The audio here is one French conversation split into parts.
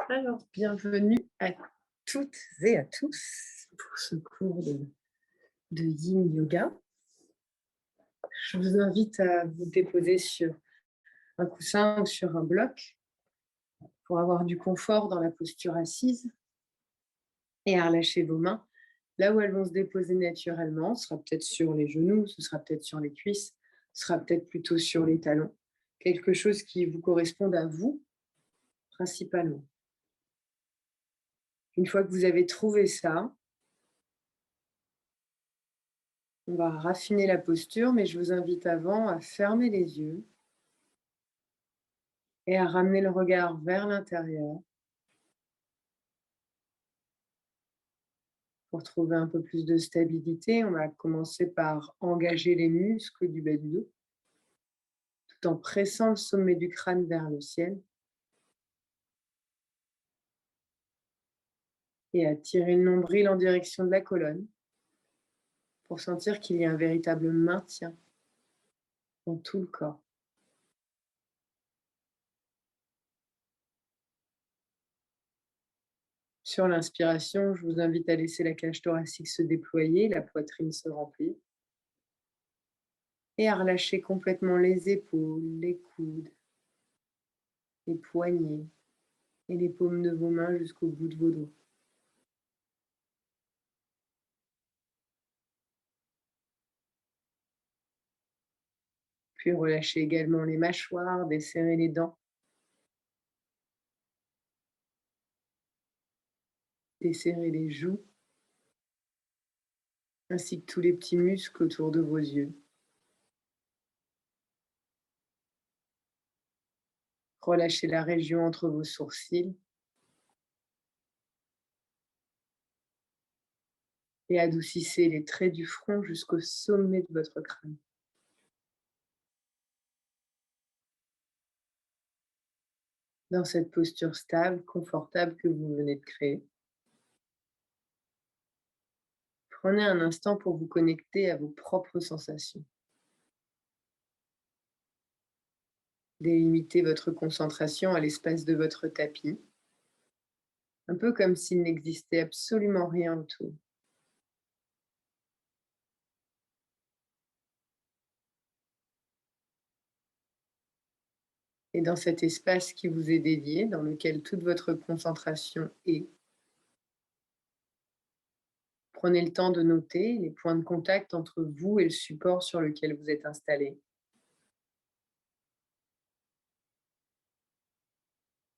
Alors, bienvenue à toutes et à tous pour ce cours de Yin Yoga. Je vous invite à vous déposer sur un coussin ou sur un bloc pour avoir du confort dans la posture assise et à relâcher vos mains là où elles vont se déposer naturellement. Ce sera peut-être sur les genoux, ce sera peut-être sur les cuisses, ce sera peut-être plutôt sur les talons. Quelque chose qui vous corresponde à vous principalement. Une fois que vous avez trouvé ça, on va raffiner la posture, mais je vous invite avant à fermer les yeux et à ramener le regard vers l'intérieur pour trouver un peu plus de stabilité. On va commencer par engager les muscles du bas du dos tout en pressant le sommet du crâne vers le ciel et à tirer le nombril en direction de la colonne pour sentir qu'il y a un véritable maintien dans tout le corps. Sur l'inspiration, je vous invite à laisser la cage thoracique se déployer, la poitrine se remplir et à relâcher complètement les épaules, les coudes, les poignets et les paumes de vos mains jusqu'au bout de vos doigts. Puis relâchez également les mâchoires, desserrez les dents, desserrez les joues, ainsi que tous les petits muscles autour de vos yeux. Relâchez la région entre vos sourcils et adoucissez les traits du front jusqu'au sommet de votre crâne. Dans cette posture stable, confortable que vous venez de créer, prenez un instant pour vous connecter à vos propres sensations. Délimitez votre concentration à l'espace de votre tapis, un peu comme s'il n'existait absolument rien autour. Et dans cet espace qui vous est dédié, dans lequel toute votre concentration est, prenez le temps de noter les points de contact entre vous et le support sur lequel vous êtes installé.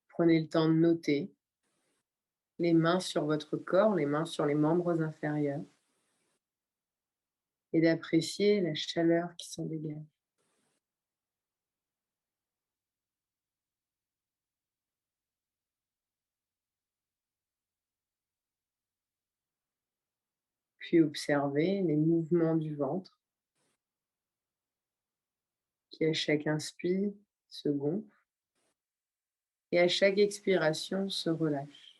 Prenez le temps de noter les mains sur votre corps, les mains sur les membres inférieurs, et d'apprécier la chaleur qui s'en dégage. Puis observez les mouvements du ventre qui, à chaque inspire, se gonfle et à chaque expiration se relâche.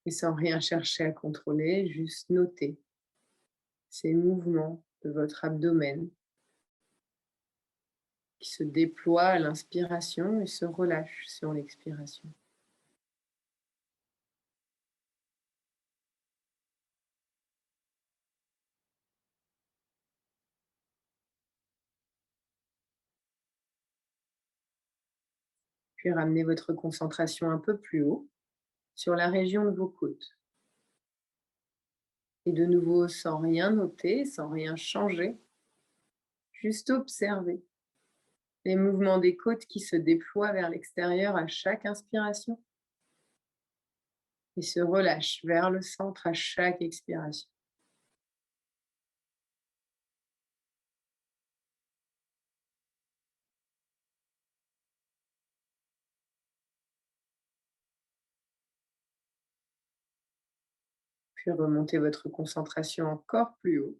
Et sans rien chercher à contrôler, juste noter ces mouvements de votre abdomen qui se déploie à l'inspiration et se relâche sur l'expiration. Puis ramenez votre concentration un peu plus haut sur la région de vos côtes. Et de nouveau, sans rien noter, sans rien changer, juste observer les mouvements des côtes qui se déploient vers l'extérieur à chaque inspiration et se relâchent vers le centre à chaque expiration. Puis remontez votre concentration encore plus haut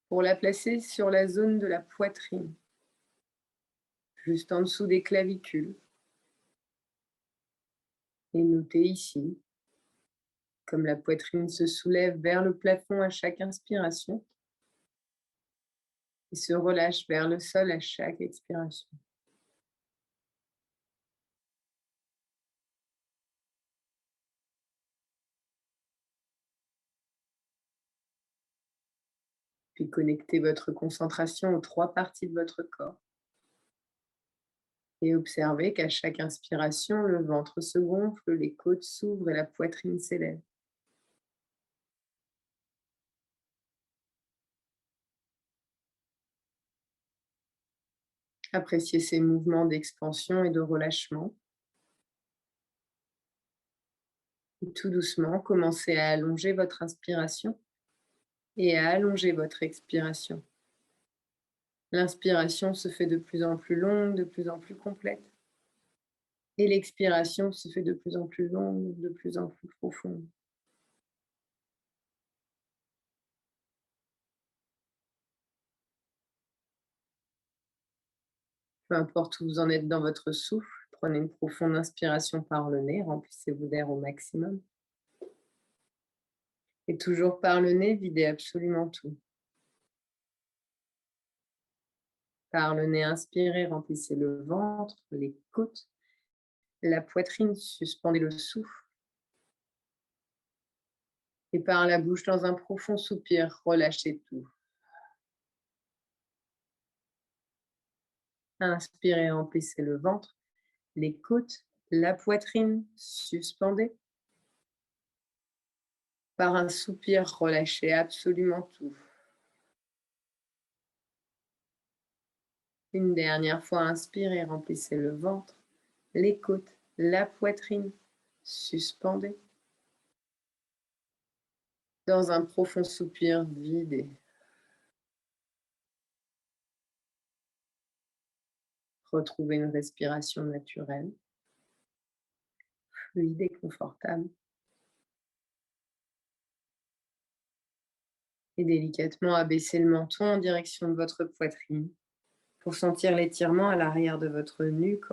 pour la placer sur la zone de la poitrine, juste en dessous des clavicules. Et notez ici, comme la poitrine se soulève vers le plafond à chaque inspiration et se relâche vers le sol à chaque expiration. Puis connectez votre concentration aux 3 parties de votre corps et observez qu'à chaque inspiration, le ventre se gonfle, les côtes s'ouvrent et la poitrine s'élève. Appréciez ces mouvements d'expansion et de relâchement. Et tout doucement, commencez à allonger votre inspiration et à allonger votre expiration. L'inspiration se fait de plus en plus longue, de plus en plus complète. Et l'expiration se fait de plus en plus longue, de plus en plus profonde. Peu importe où vous en êtes dans votre souffle, prenez une profonde inspiration par le nez, remplissez-vous d'air au maximum. Et toujours par le nez, videz absolument tout. Par le nez, inspirez, remplissez le ventre, les côtes, la poitrine, suspendez le souffle. Et par la bouche, dans un profond soupir, relâchez tout. Inspirez, remplissez le ventre, les côtes, la poitrine, suspendez. Par un soupir, relâchez absolument tout. Une dernière fois, inspirez, remplissez le ventre, les côtes, la poitrine, suspendez. Dans un profond soupir, videz. Retrouvez une respiration naturelle, fluide et confortable. Et délicatement abaissez le menton en direction de votre poitrine pour sentir l'étirement à l'arrière de votre nuque,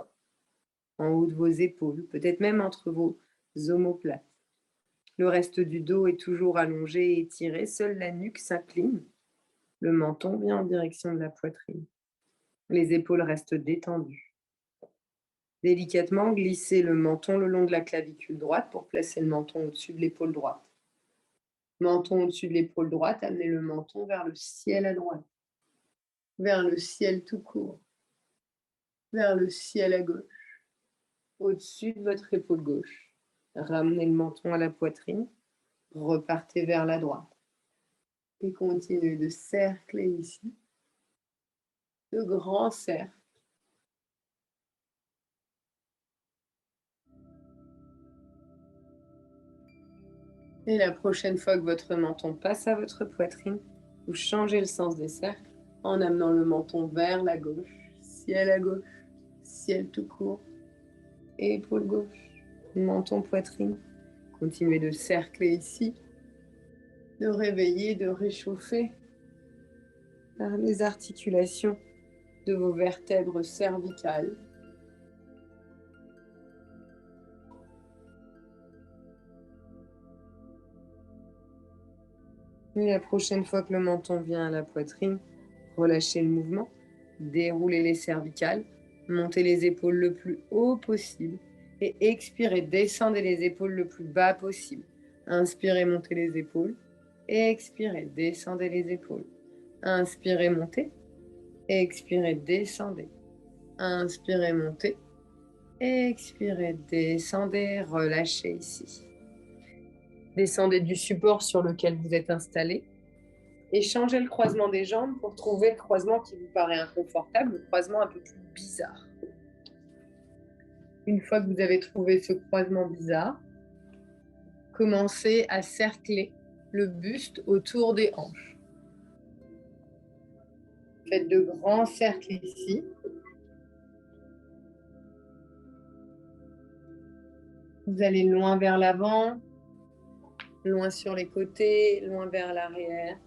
en haut de vos épaules, peut-être même entre vos omoplates. Le reste du dos est toujours allongé et étiré, seule la nuque s'incline. Le menton vient en direction de la poitrine. Les épaules restent détendues. Délicatement, glissez le menton le long de la clavicule droite pour placer le menton au-dessus de l'épaule droite. Menton au-dessus de l'épaule droite, amenez le menton vers le ciel à droite, vers le ciel tout court, vers le ciel à gauche, au-dessus de votre épaule gauche. Ramenez le menton à la poitrine, repartez vers la droite et continuez de cercler ici, de grands cercles. Et la prochaine fois que votre menton passe à votre poitrine, vous changez le sens des cercles en amenant le menton vers la gauche, ciel tout court, et épaule gauche, menton, poitrine. Continuez de cercler ici, de réveiller, de réchauffer par les articulations de vos vertèbres cervicales. Et la prochaine fois que le menton vient à la poitrine, relâchez le mouvement, déroulez les cervicales, montez les épaules le plus haut possible et expirez, descendez les épaules le plus bas possible. Inspirez, montez les épaules, expirez, descendez les épaules. Inspirez, montez, expirez, descendez. Inspirez, montez, expirez, descendez, relâchez ici. Descendez du support sur lequel vous êtes installé et changez le croisement des jambes pour trouver le croisement qui vous paraît inconfortable, le croisement un peu plus bizarre. Une fois que vous avez trouvé ce croisement bizarre, commencez à cercler le buste autour des hanches. Faites de grands cercles ici. Vous allez loin vers l'avant, loin sur les côtés, loin vers l'arrière.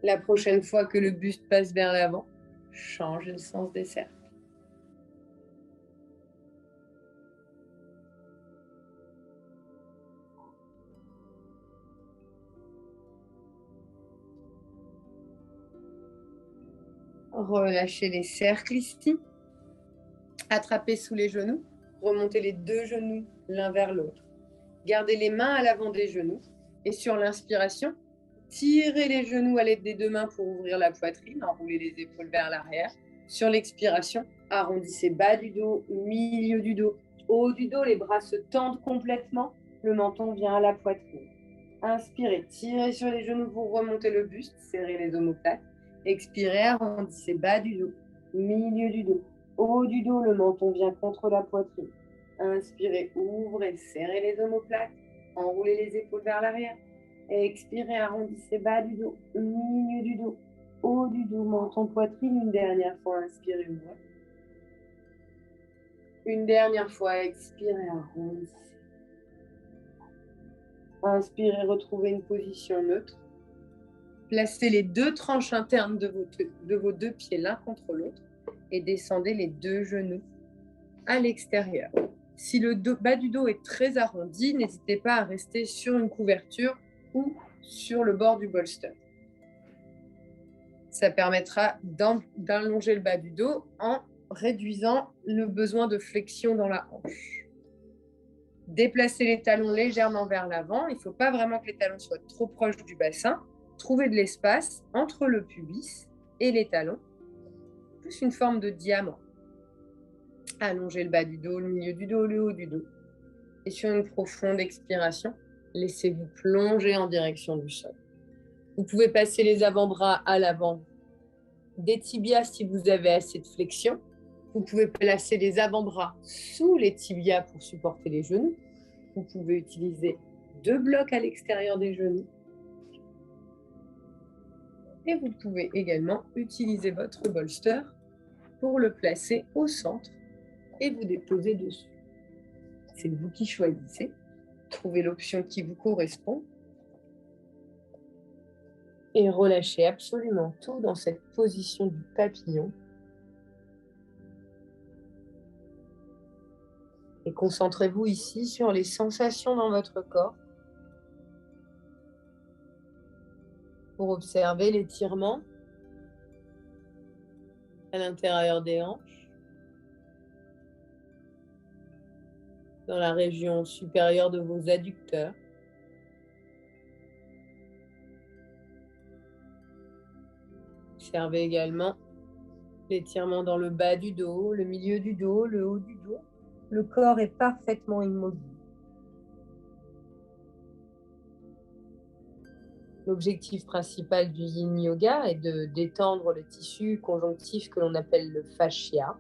La prochaine fois que le buste passe vers l'avant, changez le sens des cercles. Relâchez les cercles ici. Attrapez sous les genoux. Remontez les deux genoux l'un vers l'autre. Gardez les mains à l'avant des genoux. Et sur l'inspiration, tirez les genoux à l'aide des deux mains pour ouvrir la poitrine. Enroulez les épaules vers l'arrière. Sur l'expiration, arrondissez bas du dos, milieu du dos, haut du dos. Les bras se tendent complètement. Le menton vient à la poitrine. Inspirez, tirez sur les genoux pour remonter le buste. Serrez les omoplates. Expirez, arrondissez bas du dos, milieu du dos, haut du dos. Le menton vient contre la poitrine. Inspirez, ouvrez, serrez les omoplates. Enroulez les épaules vers l'arrière. Expirez, arrondissez bas du dos, milieu du dos, haut du dos, menton, poitrine. Une dernière fois, inspirez, ouvrez. Une dernière fois, expirez, arrondissez. Inspirez, retrouvez une position neutre. Placez les deux tranches internes de vos deux pieds l'un contre l'autre et descendez les deux genoux à l'extérieur. Si le bas du dos est très arrondi, n'hésitez pas à rester sur une couverture ou sur le bord du bolster. Ça permettra d'allonger le bas du dos en réduisant le besoin de flexion dans la hanche. Déplacez les talons légèrement vers l'avant. Il ne faut pas vraiment que les talons soient trop proches du bassin. Trouvez de l'espace entre le pubis et les talons, plus une forme de diamant. Allongez le bas du dos, le milieu du dos, le haut du dos. Et sur une profonde expiration, laissez-vous plonger en direction du sol. Vous pouvez passer les avant-bras à l'avant des tibias si vous avez assez de flexion. Vous pouvez placer les avant-bras sous les tibias pour supporter les genoux. Vous pouvez utiliser deux blocs à l'extérieur des genoux. Et vous pouvez également utiliser votre bolster pour le placer au centre et vous déposer dessus. C'est vous qui choisissez. Trouvez l'option qui vous correspond. Et relâchez absolument tout dans cette position du papillon. Et concentrez-vous ici sur les sensations dans votre corps pour observer l'étirement à l'intérieur des hanches, dans la région supérieure de vos adducteurs. Observez également l'étirement dans le bas du dos, le milieu du dos, le haut du dos. Le corps est parfaitement immobile. L'objectif principal du Yin Yoga est de détendre le tissu conjonctif que l'on appelle le fascia.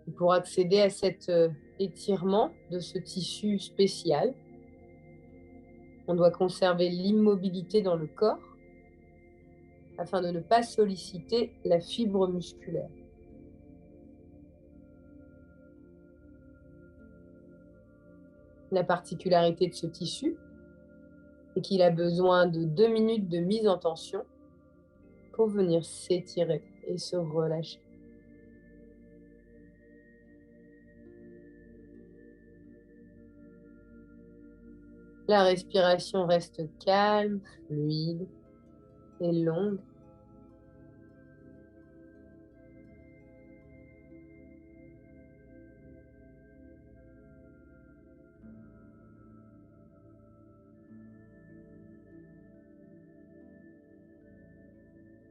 Et pour accéder à cet étirement de ce tissu spécial, on doit conserver l'immobilité dans le corps afin de ne pas solliciter la fibre musculaire. La particularité de ce tissu est qu'il a besoin de 2 minutes de mise en tension pour venir s'étirer et se relâcher. La respiration reste calme, fluide et longue.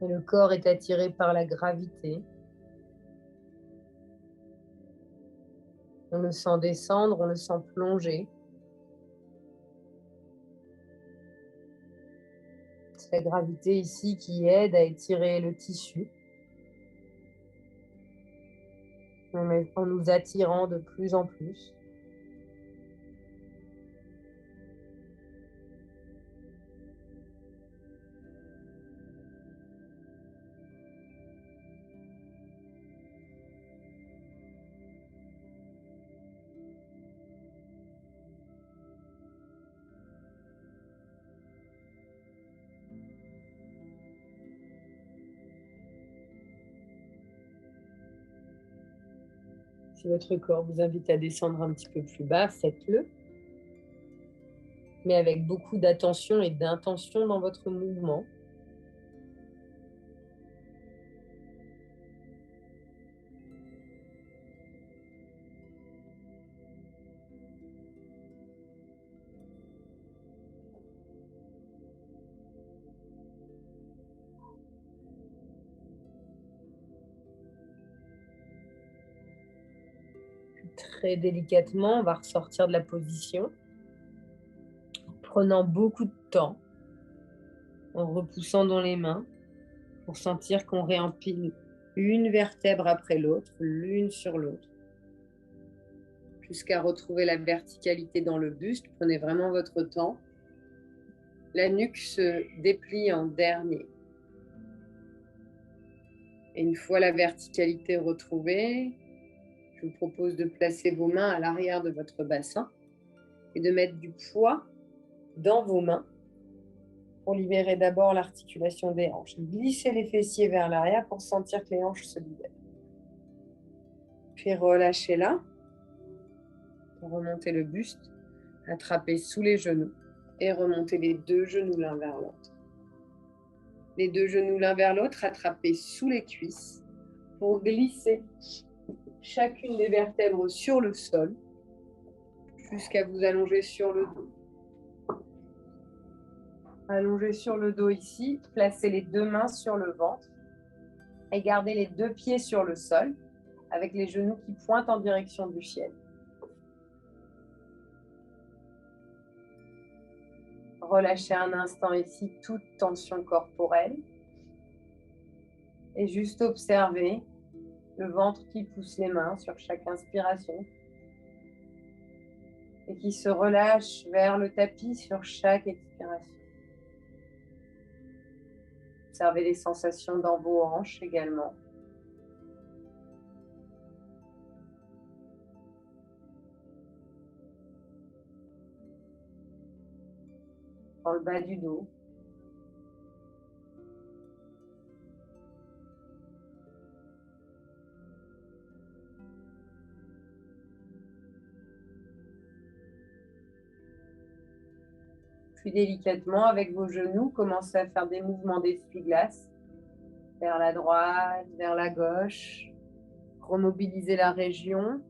Et le corps est attiré par la gravité. On le sent descendre, on le sent plonger. C'est la gravité ici qui aide à étirer le tissu en nous attirant de plus en plus. Si votre corps vous invite à descendre un petit peu plus bas, faites-le. Mais avec beaucoup d'attention et d'intention dans votre mouvement. Très délicatement, on va ressortir de la position, prenant beaucoup de temps, en repoussant dans les mains, pour sentir qu'on réempile une vertèbre après l'autre, l'une sur l'autre, jusqu'à retrouver la verticalité dans le buste. Prenez vraiment votre temps. La nuque se déplie en dernier. Et une fois la verticalité retrouvée, je vous propose de placer vos mains à l'arrière de votre bassin et de mettre du poids dans vos mains pour libérer d'abord l'articulation des hanches. Glissez les fessiers vers l'arrière pour sentir que les hanches se libèrent. Puis relâchez là. Remontez le buste, attrapez sous les genoux et remontez les deux genoux l'un vers l'autre. Les deux genoux l'un vers l'autre, attrapez sous les cuisses pour glisser chacune des vertèbres sur le sol jusqu'à vous allonger sur le dos. Allongez sur le dos ici, placez les deux mains sur le ventre et gardez les deux pieds sur le sol avec les genoux qui pointent en direction du ciel. Relâchez un instant ici toute tension corporelle et juste observez le ventre qui pousse les mains sur chaque inspiration et qui se relâche vers le tapis sur chaque expiration. Observez les sensations dans vos hanches également. Dans le bas du dos. Puis délicatement, avec vos genoux, commencez à faire des mouvements d'essuie-glace vers la droite, vers la gauche. Remobilisez la région.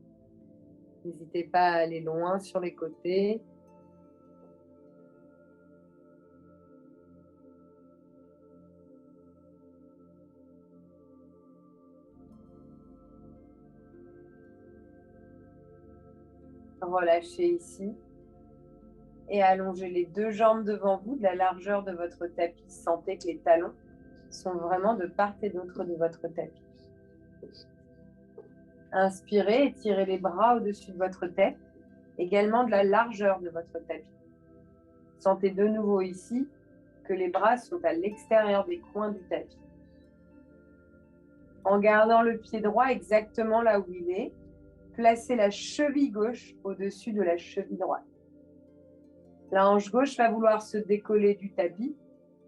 N'hésitez pas à aller loin sur les côtés. Relâchez ici et allongez les deux jambes devant vous de la largeur de votre tapis. Sentez que les talons sont vraiment de part et d'autre de votre tapis. Inspirez, étirez les bras au-dessus de votre tête, également de la largeur de votre tapis. Sentez de nouveau ici que les bras sont à l'extérieur des coins du tapis. En gardant le pied droit exactement là où il est, placez la cheville gauche au-dessus de la cheville droite. La hanche gauche va vouloir se décoller du tapis.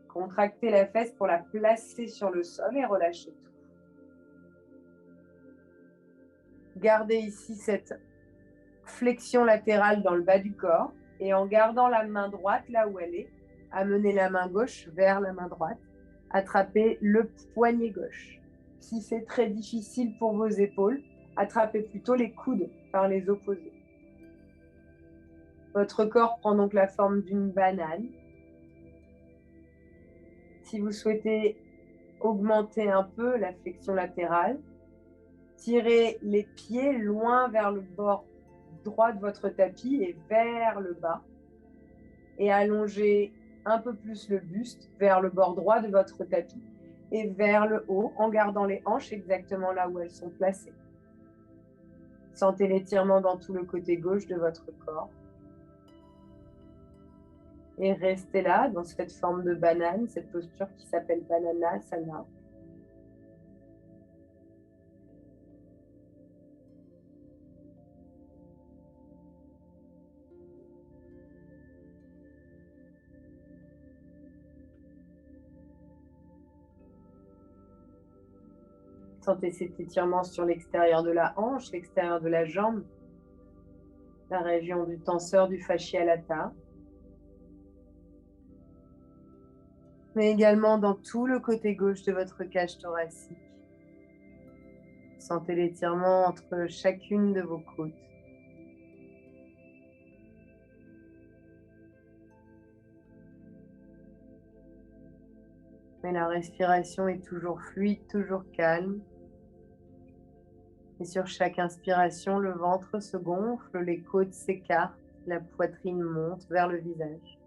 Contractez la fesse pour la placer sur le sol et relâchez tout. Gardez ici cette flexion latérale dans le bas du corps et en gardant la main droite là où elle est, amenez la main gauche vers la main droite. Attrapez le poignet gauche. Si c'est très difficile pour vos épaules, attrapez plutôt les coudes par les opposés. Votre corps prend donc la forme d'une banane. Si vous souhaitez augmenter un peu la flexion latérale, tirez les pieds loin vers le bord droit de votre tapis et vers le bas. Et allongez un peu plus le buste vers le bord droit de votre tapis et vers le haut en gardant les hanches exactement là où elles sont placées. Sentez l'étirement dans tout le côté gauche de votre corps. Et restez là, dans cette forme de banane, cette posture qui s'appelle Bananasana. Sentez cet étirement sur l'extérieur de la hanche, l'extérieur de la jambe, la région du tenseur du fascia lata. Mais également dans tout le côté gauche de votre cage thoracique. Sentez l'étirement entre chacune de vos côtes. Mais la respiration est toujours fluide, toujours calme. Et sur chaque inspiration, le ventre se gonfle, les côtes s'écartent, la poitrine monte vers le visage.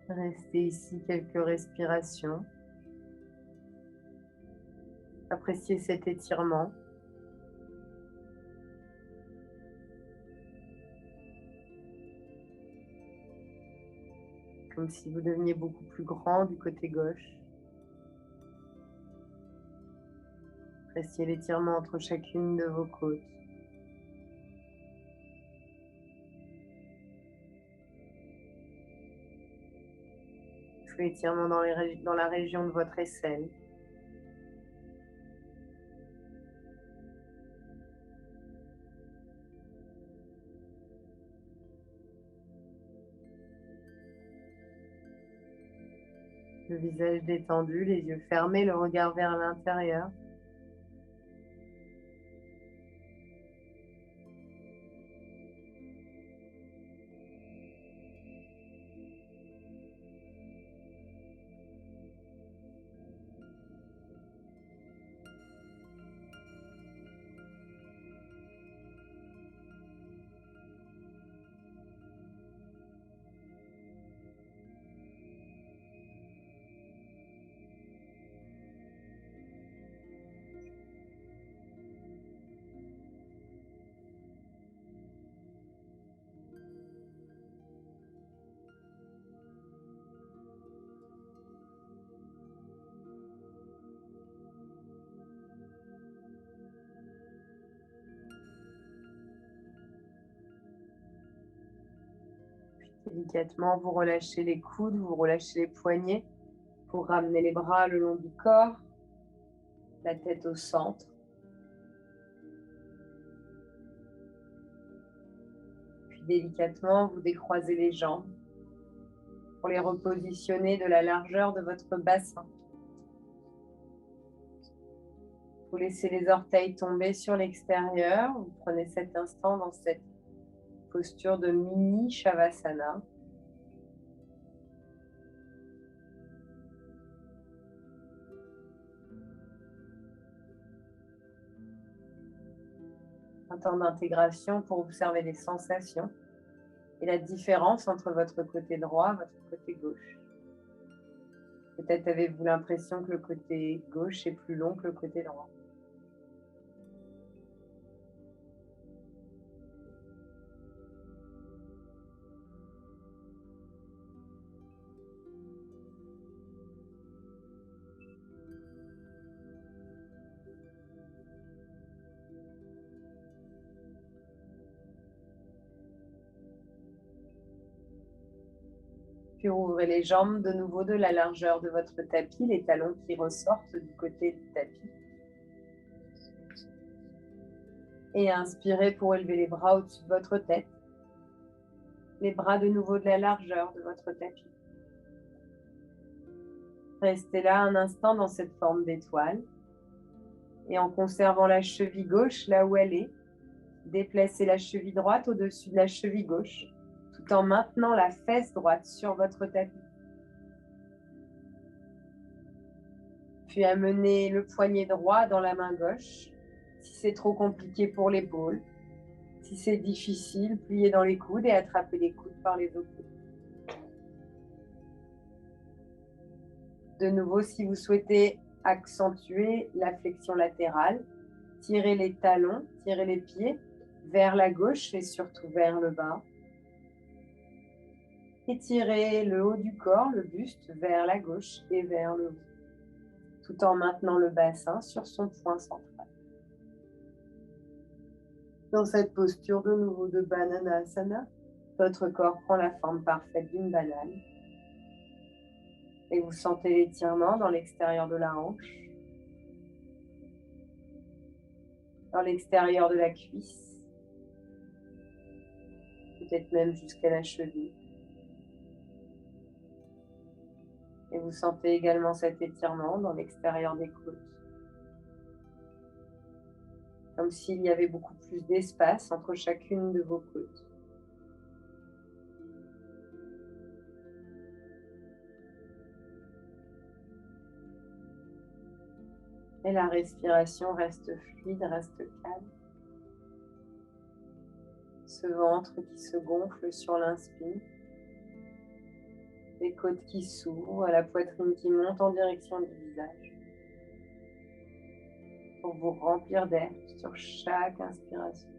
Restez ici quelques respirations. Appréciez cet étirement. Comme si vous deveniez beaucoup plus grand du côté gauche. Appréciez l'étirement entre chacune de vos côtes. L'étirement dans la région de votre aisselle. Le visage détendu, les yeux fermés, le regard vers l'intérieur. Délicatement, vous relâchez les coudes, vous relâchez les poignets pour ramener les bras le long du corps, la tête au centre. Puis délicatement, vous décroisez les jambes pour les repositionner de la largeur de votre bassin. Vous laissez les orteils tomber sur l'extérieur. Vous prenez cet instant dans cette posture de mini Shavasana. Un temps d'intégration pour observer les sensations et la différence entre votre côté droit et votre côté gauche. Peut-être avez-vous l'impression que le côté gauche est plus long que le côté droit. Puis ouvrez les jambes de nouveau de la largeur de votre tapis, les talons qui ressortent du côté du tapis. Et inspirez pour élever les bras au-dessus de votre tête. Les bras de nouveau de la largeur de votre tapis. Restez là un instant dans cette forme d'étoile. Et en conservant la cheville gauche là où elle est, déplacez la cheville droite au-dessus de la cheville gauche, tout en maintenant la fesse droite sur votre tapis. Puis amenez le poignet droit dans la main gauche. Si c'est trop compliqué pour l'épaule, si c'est difficile, pliez dans les coudes et attrapez les coudes par les deux coudes. De nouveau, si vous souhaitez accentuer la flexion latérale, tirez les talons, tirez les pieds vers la gauche et surtout vers le bas. Étirez le haut du corps, le buste, vers la gauche et vers le haut, tout en maintenant le bassin sur son point central. Dans cette posture de nouveau de Bananasana, votre corps prend la forme parfaite d'une banane. Et vous sentez l'étirement dans l'extérieur de la hanche, dans l'extérieur de la cuisse, peut-être même jusqu'à la cheville. vous sentez également cet étirement dans l'extérieur des côtes. Comme s'il y avait beaucoup plus d'espace entre chacune de vos côtes. Et la respiration reste fluide, reste calme. Ce ventre qui se gonfle sur l'inspire. Les côtes qui s'ouvrent, la poitrine qui monte en direction du visage. Pour vous remplir d'air sur chaque inspiration.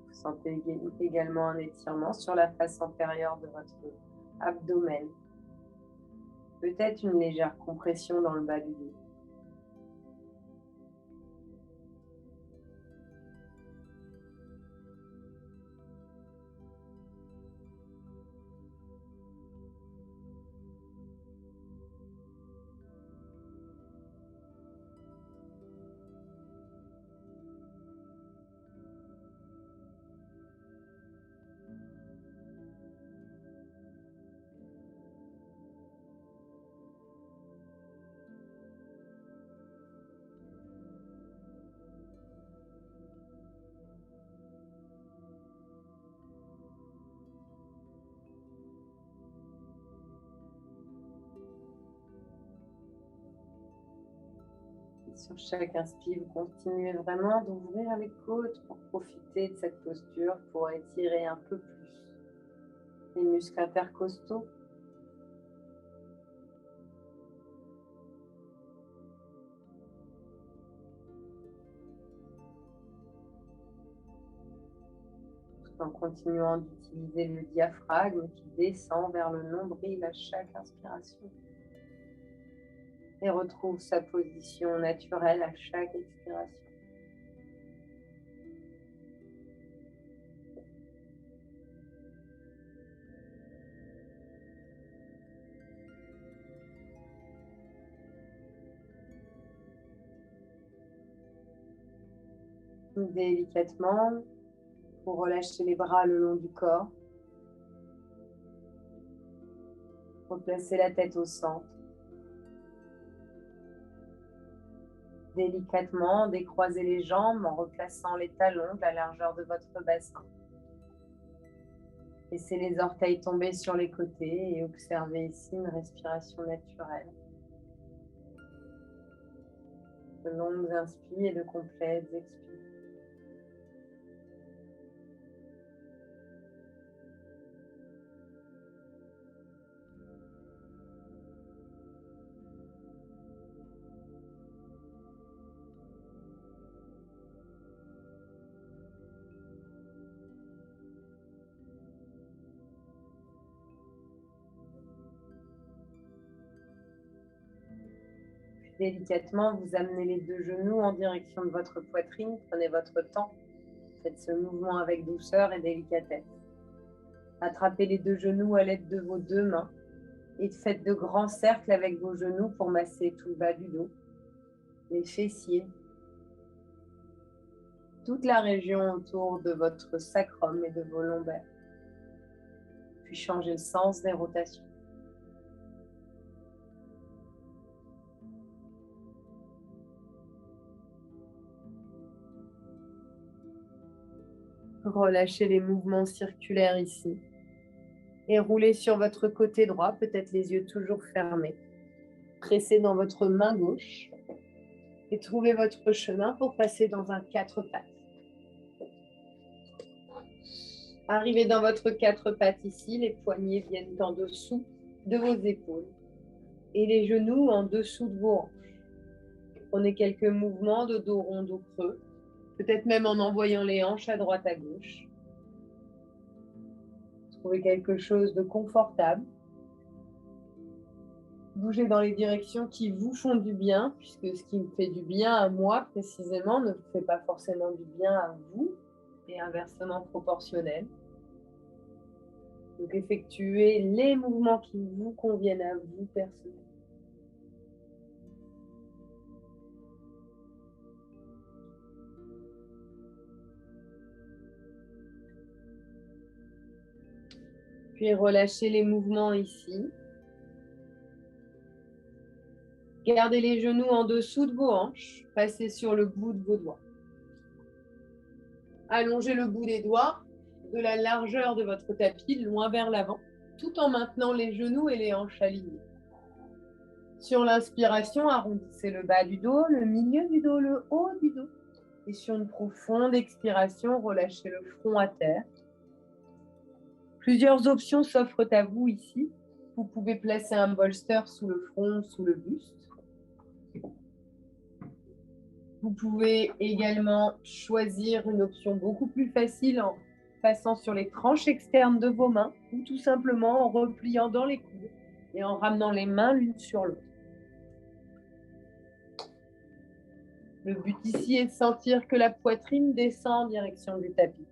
Vous sentez également un étirement sur la face antérieure de votre abdomen. Peut-être une légère compression dans le bas du dos. Sur chaque inspire, vous continuez vraiment d'ouvrir les côtes pour profiter de cette posture, pour étirer un peu plus les muscles intercostaux. Tout en continuant d'utiliser le diaphragme qui descend vers le nombril à chaque inspiration. Et retrouve sa position naturelle à chaque expiration. Délicatement, vous relâchez les bras le long du corps. Replacez la tête au centre. Délicatement, décroisez les jambes en replaçant les talons de la largeur de votre bassin. Laissez les orteils tomber sur les côtés et observez ici une respiration naturelle. De longues inspires et de complètes expires. Délicatement, vous amenez les deux genoux en direction de votre poitrine. Prenez votre temps. Faites ce mouvement avec douceur et délicatesse. Attrapez les deux genoux à l'aide de vos deux mains et faites de grands cercles avec vos genoux pour masser tout le bas du dos, les fessiers, toute la région autour de votre sacrum et de vos lombaires. Puis changez le sens des rotations. Relâchez les mouvements circulaires ici. Et roulez sur votre côté droit, peut-être les yeux toujours fermés. Pressez dans votre main gauche et trouvez votre chemin pour passer dans un 4 pattes. Arrivez dans votre 4 pattes ici, les poignets viennent en dessous de vos épaules et les genoux en dessous de vos hanches. Prenez quelques mouvements de dos rond, dos creux, peut-être même en envoyant les hanches à droite, à gauche. Trouvez quelque chose de confortable. Bougez dans les directions qui vous font du bien, puisque ce qui me fait du bien à moi précisément ne fait pas forcément du bien à vous, et inversement proportionnel. Donc, effectuez les mouvements qui vous conviennent à vous personnellement. Puis relâchez les mouvements ici. Gardez les genoux en dessous de vos hanches. Passez sur le bout de vos doigts. Allongez le bout des doigts de la largeur de votre tapis, loin vers l'avant, tout en maintenant les genoux et les hanches alignés. Sur l'inspiration, arrondissez le bas du dos, le milieu du dos, le haut du dos. Et sur une profonde expiration, relâchez le front à terre. Plusieurs options s'offrent à vous ici. Vous pouvez placer un bolster sous le front, sous le buste. Vous pouvez également choisir une option beaucoup plus facile en passant sur les tranches externes de vos mains ou tout simplement en repliant dans les coudes et en ramenant les mains l'une sur l'autre. Le but ici est de sentir que la poitrine descend en direction du tapis.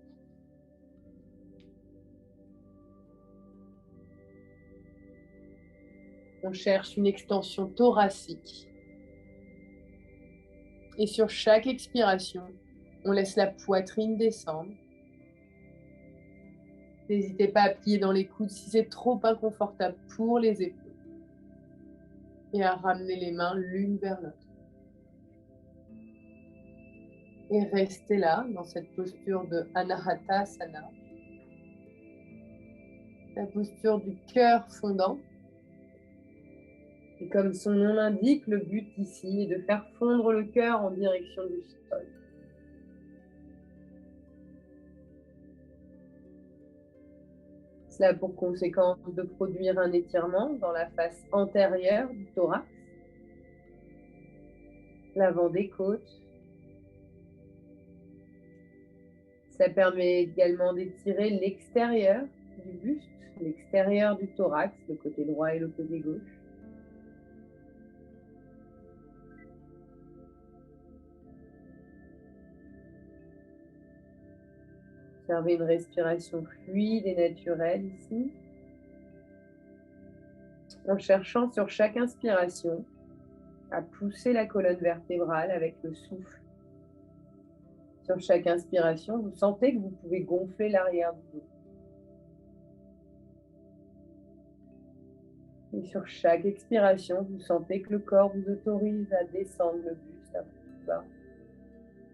On cherche une extension thoracique. Et sur chaque expiration, on laisse la poitrine descendre. N'hésitez pas à plier dans les coudes si c'est trop inconfortable pour les épaules. Et à ramener les mains l'une vers l'autre. Et restez là, dans cette posture de Anahatasana. La posture du cœur fondant. Et comme son nom l'indique, le but ici est de faire fondre le cœur en direction du sol. Cela a pour conséquence de produire un étirement dans la face antérieure du thorax, l'avant des côtes. Ça permet également d'étirer l'extérieur du buste, l'extérieur du thorax, le côté droit et le côté gauche. Observez une respiration fluide et naturelle ici. En cherchant sur chaque inspiration à pousser la colonne vertébrale avec le souffle. Sur chaque inspiration, vous sentez que vous pouvez gonfler l'arrière du dos. Et sur chaque expiration, vous sentez que le corps vous autorise à descendre le buste un peu plus bas,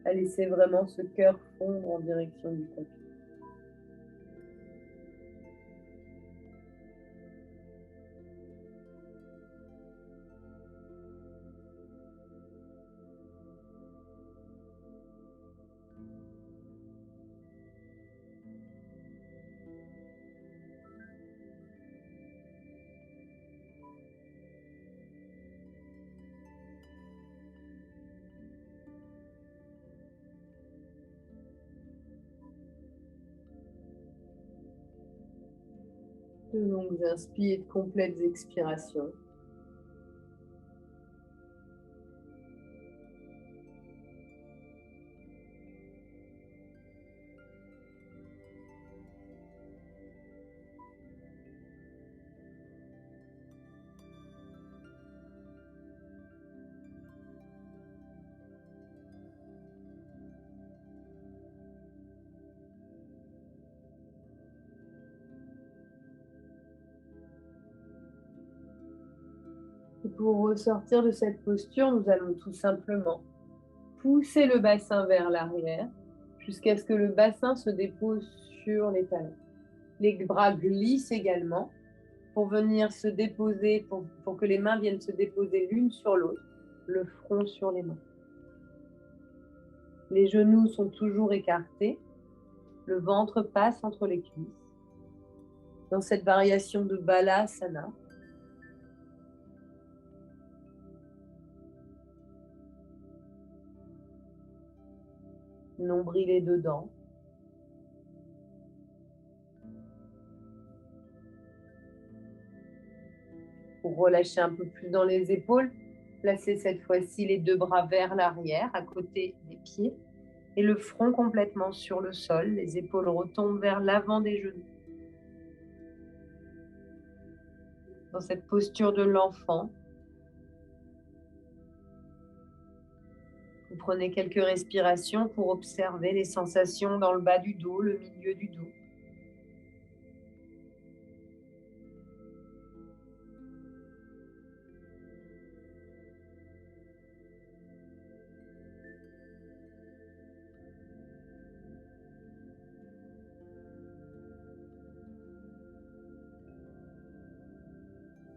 à laisser vraiment ce cœur fondre en direction du tapis. De longues inspires et de complètes expirations. Et pour ressortir de cette posture, nous allons tout simplement pousser le bassin vers l'arrière jusqu'à ce que le bassin se dépose sur les talons. Les bras glissent également pour venir se déposer, pour que les mains viennent se déposer l'une sur l'autre, le front sur les mains. Les genoux sont toujours écartés, le ventre passe entre les cuisses. Dans cette variation de Balasana, nombril est dedans. Pour relâcher un peu plus dans les épaules, placez cette fois-ci les deux bras vers l'arrière, à côté des pieds, et le front complètement sur le sol. Les épaules retombent vers l'avant des genoux. dans cette posture de l'enfant. Vous prenez quelques respirations pour observer les sensations dans le bas du dos, le milieu du dos.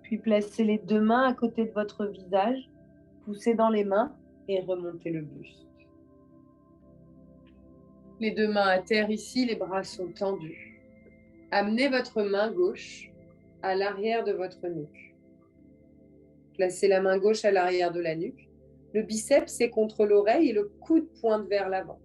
Puis placez les deux mains à côté de votre visage, poussez dans les mains et remontez le buste. Les deux mains à terre ici, les bras sont tendus. Amenez votre main gauche à l'arrière de votre nuque. Placez la main gauche à l'arrière de la nuque. Le biceps est contre l'oreille et le coude pointe vers l'avant.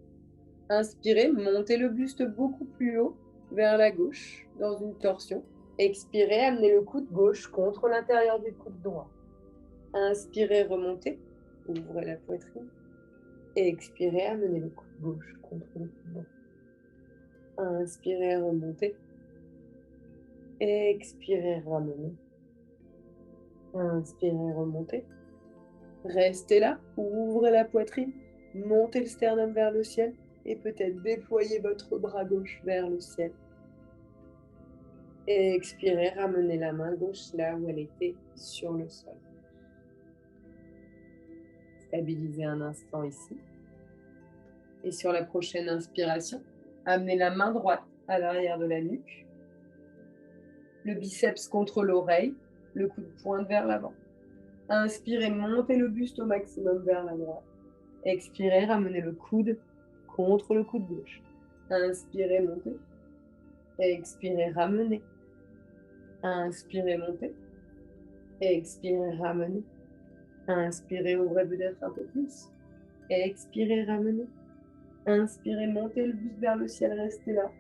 Inspirez, montez le buste beaucoup plus haut vers la gauche dans une torsion. Expirez, amenez le coude gauche contre l'intérieur du coude droit. Inspirez, remontez, ouvrez la poitrine. Et expirez, amenez le coude gauche contre le coude droit. Inspirez, remontez. Expirez, ramenez. Inspirez, remontez. Restez là, ouvrez la poitrine, montez le sternum vers le ciel et peut-être déployez votre bras gauche vers le ciel. Et expirez, ramenez la main gauche là où elle était sur le sol. Stabilisez un instant ici. Et sur la prochaine inspiration, amenez la main droite à l'arrière de la nuque. Le biceps contre l'oreille, le coude pointe vers l'avant. Inspirez, montez le buste au maximum vers la droite. Expirez, ramenez le coude contre le coude gauche. Inspirez, montez. Expirez, ramenez. Inspirez, montez. Expirez, ramenez. Inspirez, ouvrez peut-être un peu plus. Expirez, ramenez. Inspirez, montez le buste vers le ciel, restez là.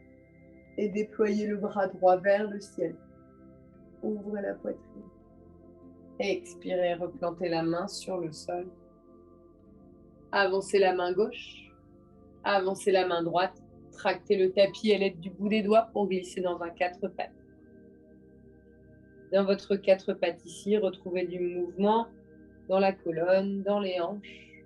Et déployez le bras droit vers le ciel. Ouvrez la poitrine. Expirez, replantez la main sur le sol. Avancez la main gauche. Avancez la main droite. Tractez le tapis à l'aide du bout des doigts pour glisser dans un quatre pattes. Dans votre quatre pattes ici, retrouvez du mouvement dans la colonne, dans les hanches.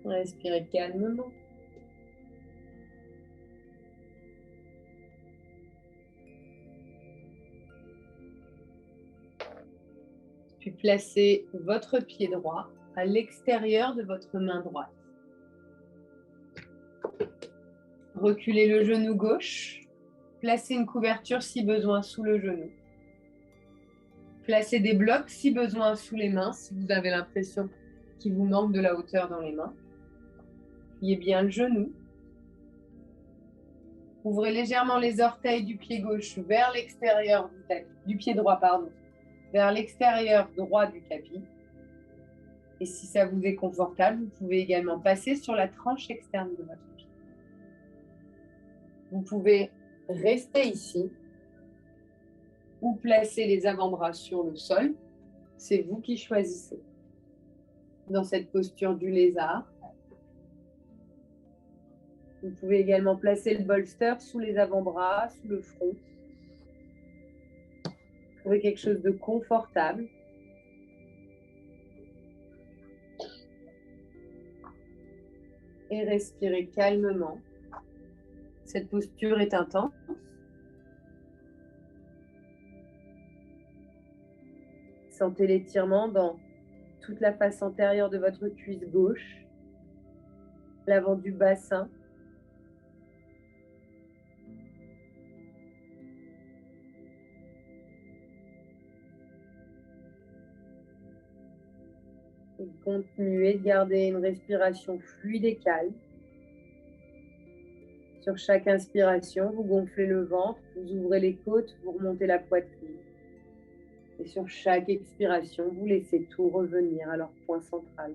Respirez calmement. Puis placez votre pied droit à l'extérieur de votre main droite. Reculez le genou gauche. Placez une couverture si besoin sous le genou. Placez des blocs si besoin sous les mains, si vous avez l'impression qu'il vous manque de la hauteur dans les mains. Pliez bien le genou. Ouvrez légèrement les orteils du pied gauche vers l'extérieur du tapis, du pied droit, pardon, vers l'extérieur droit du tapis. Et si ça vous est confortable, vous pouvez également passer sur la tranche externe de votre pied. Vous pouvez rester ici ou placer les avant-bras sur le sol. C'est vous qui choisissez. Dans cette posture du lézard, vous pouvez également placer le bolster sous les avant-bras, sous le front. Trouvez quelque chose de confortable. Et respirez calmement. Cette posture est intense. Sentez l'étirement dans toute la face antérieure de votre cuisse gauche, l'avant du bassin. Et continuez de garder une respiration fluide et calme. Sur chaque inspiration, vous gonflez le ventre, vous ouvrez les côtes, vous remontez la poitrine. Et sur chaque expiration, vous laissez tout revenir à leur point central.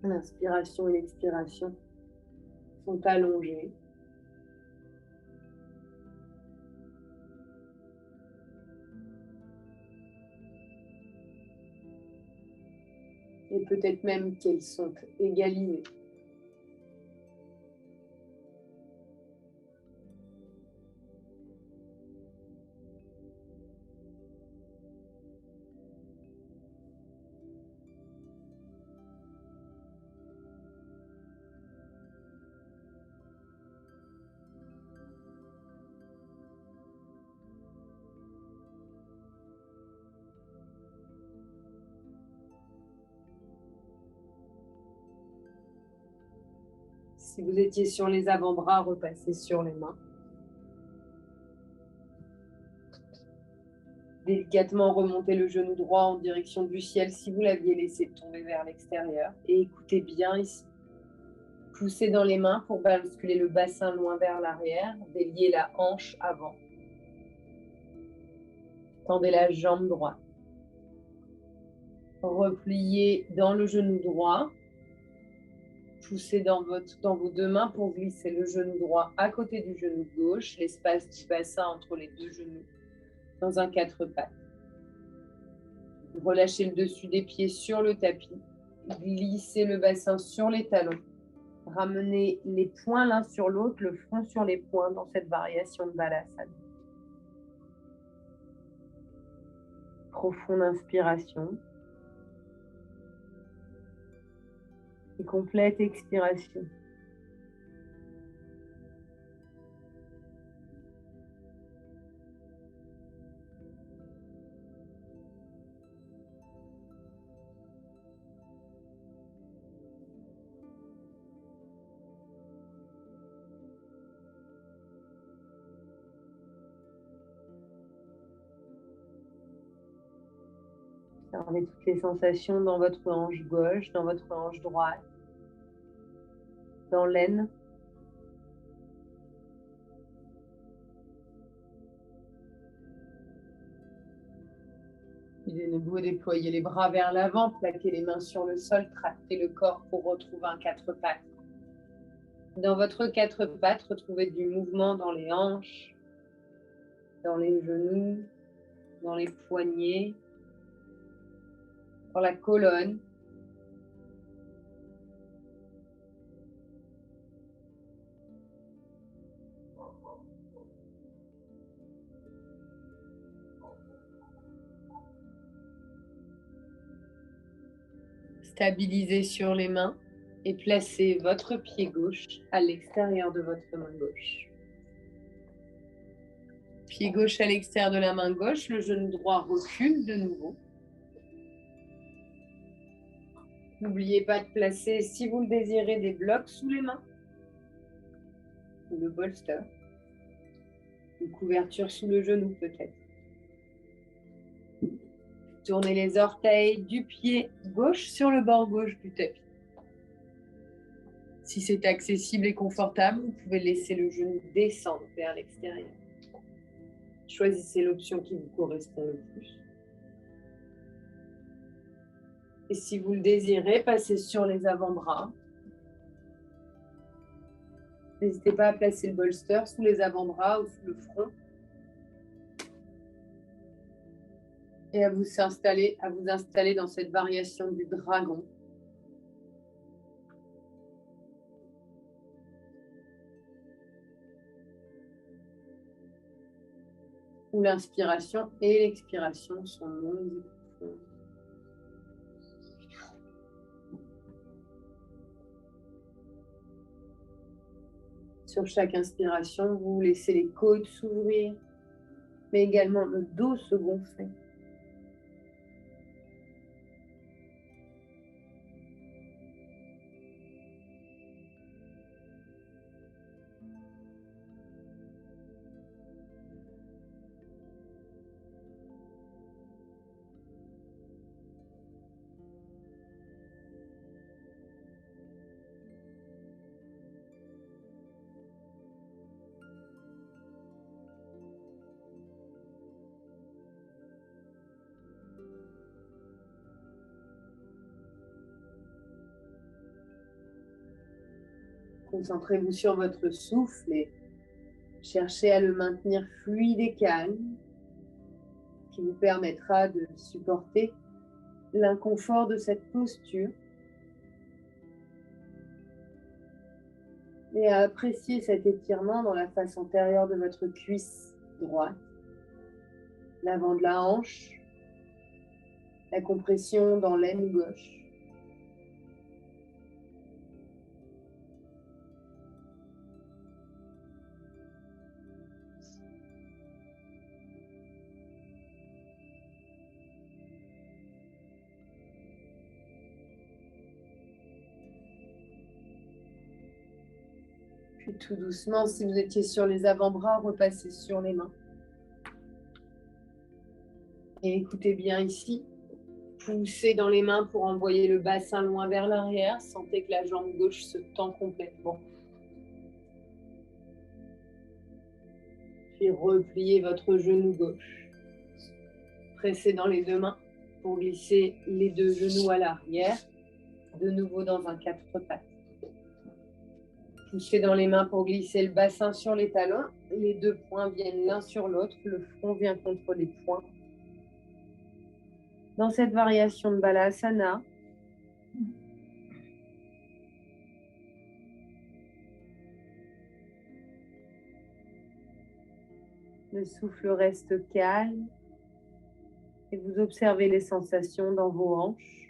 L'inspiration et l'expiration sont allongées. Et peut-être même qu'elles sont égalisées. Si vous étiez sur les avant-bras, repassez sur les mains. Délicatement remontez le genou droit en direction du ciel si vous l'aviez laissé tomber vers l'extérieur. Et écoutez bien ici. Poussez dans les mains pour basculer le bassin loin vers l'arrière. Déliez la hanche avant. Tendez la jambe droite. Repliez dans le genou droit. Poussez dans vos deux mains pour glisser le genou droit à côté du genou gauche, l'espace du bassin entre les deux genoux, dans un quatre pattes. Relâchez le dessus des pieds sur le tapis. Glissez le bassin sur les talons. Ramenez les poings l'un sur l'autre, le front sur les poings dans cette variation de Balasana. Profonde inspiration. Et complète expiration. Observez toutes les sensations dans votre hanche gauche, dans votre hanche droite, dans l'aine. Puis de nouveau, déployez les bras vers l'avant, plaquez les mains sur le sol, tractez le corps pour retrouver un quatre pattes. Dans votre quatre pattes, retrouvez du mouvement dans les hanches, dans les genoux, dans les poignets, dans la colonne. Stabilisez sur les mains et placez votre pied gauche à l'extérieur de votre main gauche. Pied gauche à l'extérieur de la main gauche, le genou droit recule de nouveau. N'oubliez pas de placer, si vous le désirez, des blocs sous les mains ou le bolster. Une couverture sous le genou peut-être. Tournez les orteils du pied gauche sur le bord gauche du tapis. Si c'est accessible et confortable, vous pouvez laisser le genou descendre vers l'extérieur. Choisissez l'option qui vous correspond le plus. Et si vous le désirez, passez sur les avant-bras. N'hésitez pas à placer le bolster sous les avant-bras ou sous le front. Et à vous installer dans cette variation du dragon. Où l'inspiration et l'expiration sont longues et profondes. Sur chaque inspiration, vous laissez les côtes s'ouvrir, mais également le dos se gonfler. Concentrez-vous sur votre souffle et cherchez à le maintenir fluide et calme, qui vous permettra de supporter l'inconfort de cette posture et à apprécier cet étirement dans la face antérieure de votre cuisse droite, l'avant de la hanche, la compression dans l'aine gauche. Puis tout doucement, si vous étiez sur les avant-bras, repassez sur les mains. Et écoutez bien ici. Poussez dans les mains pour envoyer le bassin loin vers l'arrière. Sentez que la jambe gauche se tend complètement. Puis repliez votre genou gauche. Pressez dans les deux mains pour glisser les deux genoux à l'arrière. De nouveau dans un quatre pattes. Poussez dans les mains pour glisser le bassin sur les talons. Les deux poings viennent l'un sur l'autre. Le front vient contre les poings. Dans cette variation de Balasana, le souffle reste calme et vous observez les sensations dans vos hanches.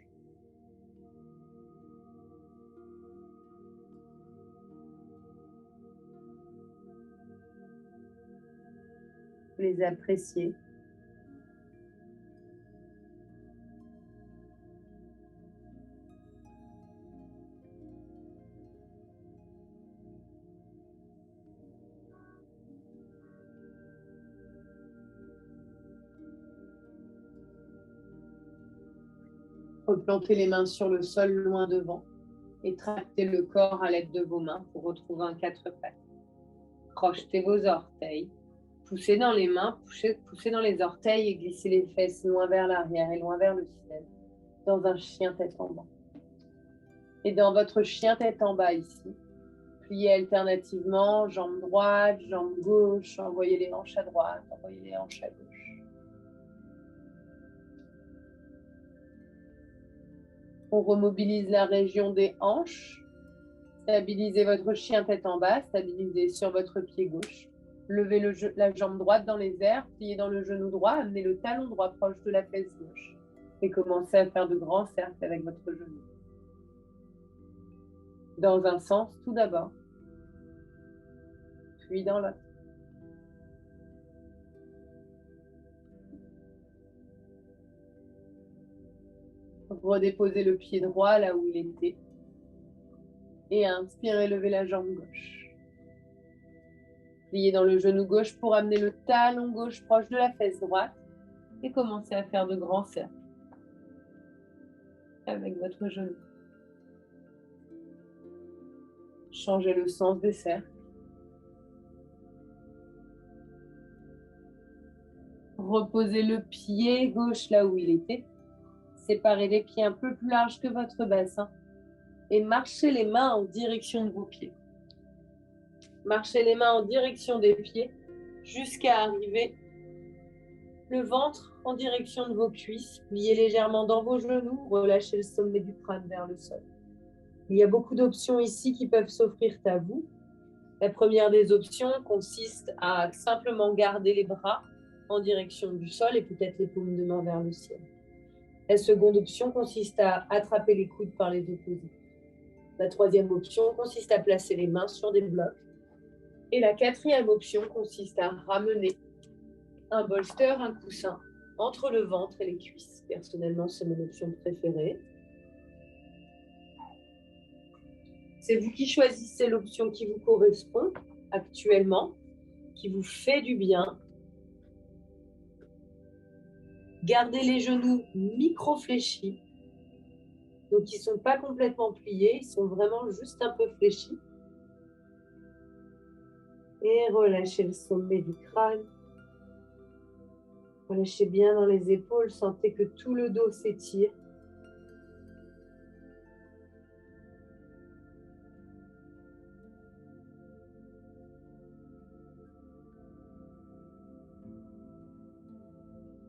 Vous les appréciez. Replantez les mains sur le sol loin devant et tractez le corps à l'aide de vos mains pour retrouver un quatre pattes. Crochetez vos orteils. Poussez dans les mains, poussez dans les orteils et glissez les fesses loin vers l'arrière et loin vers le ciel, dans un chien tête en bas. Et dans votre chien tête en bas ici, pliez alternativement, jambe droite, jambe gauche, envoyez les hanches à droite, envoyez les hanches à gauche. On remobilise la région des hanches. Stabilisez votre chien tête en bas, stabilisez sur votre pied gauche. Levez la jambe droite dans les airs, pliez dans le genou droit, amenez le talon droit proche de la fesse gauche. Et commencez à faire de grands cercles avec votre genou. Dans un sens tout d'abord, puis dans l'autre. Redéposez le pied droit là où il était. Et inspirez, levez la jambe gauche. Pliez dans le genou gauche pour amener le talon gauche proche de la fesse droite. Et commencez à faire de grands cercles avec votre genou. Changez le sens des cercles. Reposez le pied gauche là où il était. Séparez les pieds un peu plus larges que votre bassin. Et marchez les mains en direction de vos pieds. Marchez les mains en direction des pieds jusqu'à arriver le ventre en direction de vos cuisses. Pliez légèrement dans vos genoux. Relâchez le sommet du crâne vers le sol. Il y a beaucoup d'options ici qui peuvent s'offrir à vous. La première des options consiste à simplement garder les bras en direction du sol et peut-être les paumes de main vers le ciel. La seconde option consiste à attraper les coudes par les opposés. La troisième option consiste à placer les mains sur des blocs. Et la quatrième option consiste à ramener un bolster, un coussin, entre le ventre et les cuisses. Personnellement, c'est mon option préférée. C'est vous qui choisissez l'option qui vous correspond actuellement, qui vous fait du bien. Gardez les genoux micro-fléchis. Donc, ils ne sont pas complètement pliés, ils sont vraiment juste un peu fléchis. Et relâchez le sommet du crâne. Relâchez bien dans les épaules, sentez que tout le dos s'étire.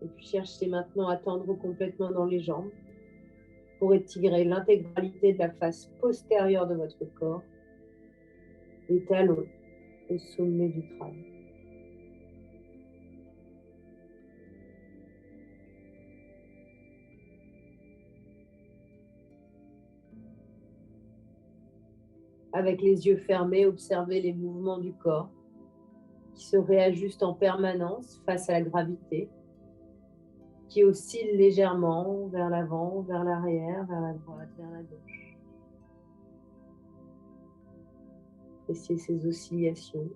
Et puis cherchez maintenant à tendre complètement dans les jambes pour étirer l'intégralité de la face postérieure de votre corps, les talons au sommet du crâne. Avec les yeux fermés, observez les mouvements du corps qui se réajustent en permanence face à la gravité, qui oscille légèrement vers l'avant, vers l'arrière, vers la droite, vers la gauche. Appréciez ces oscillations.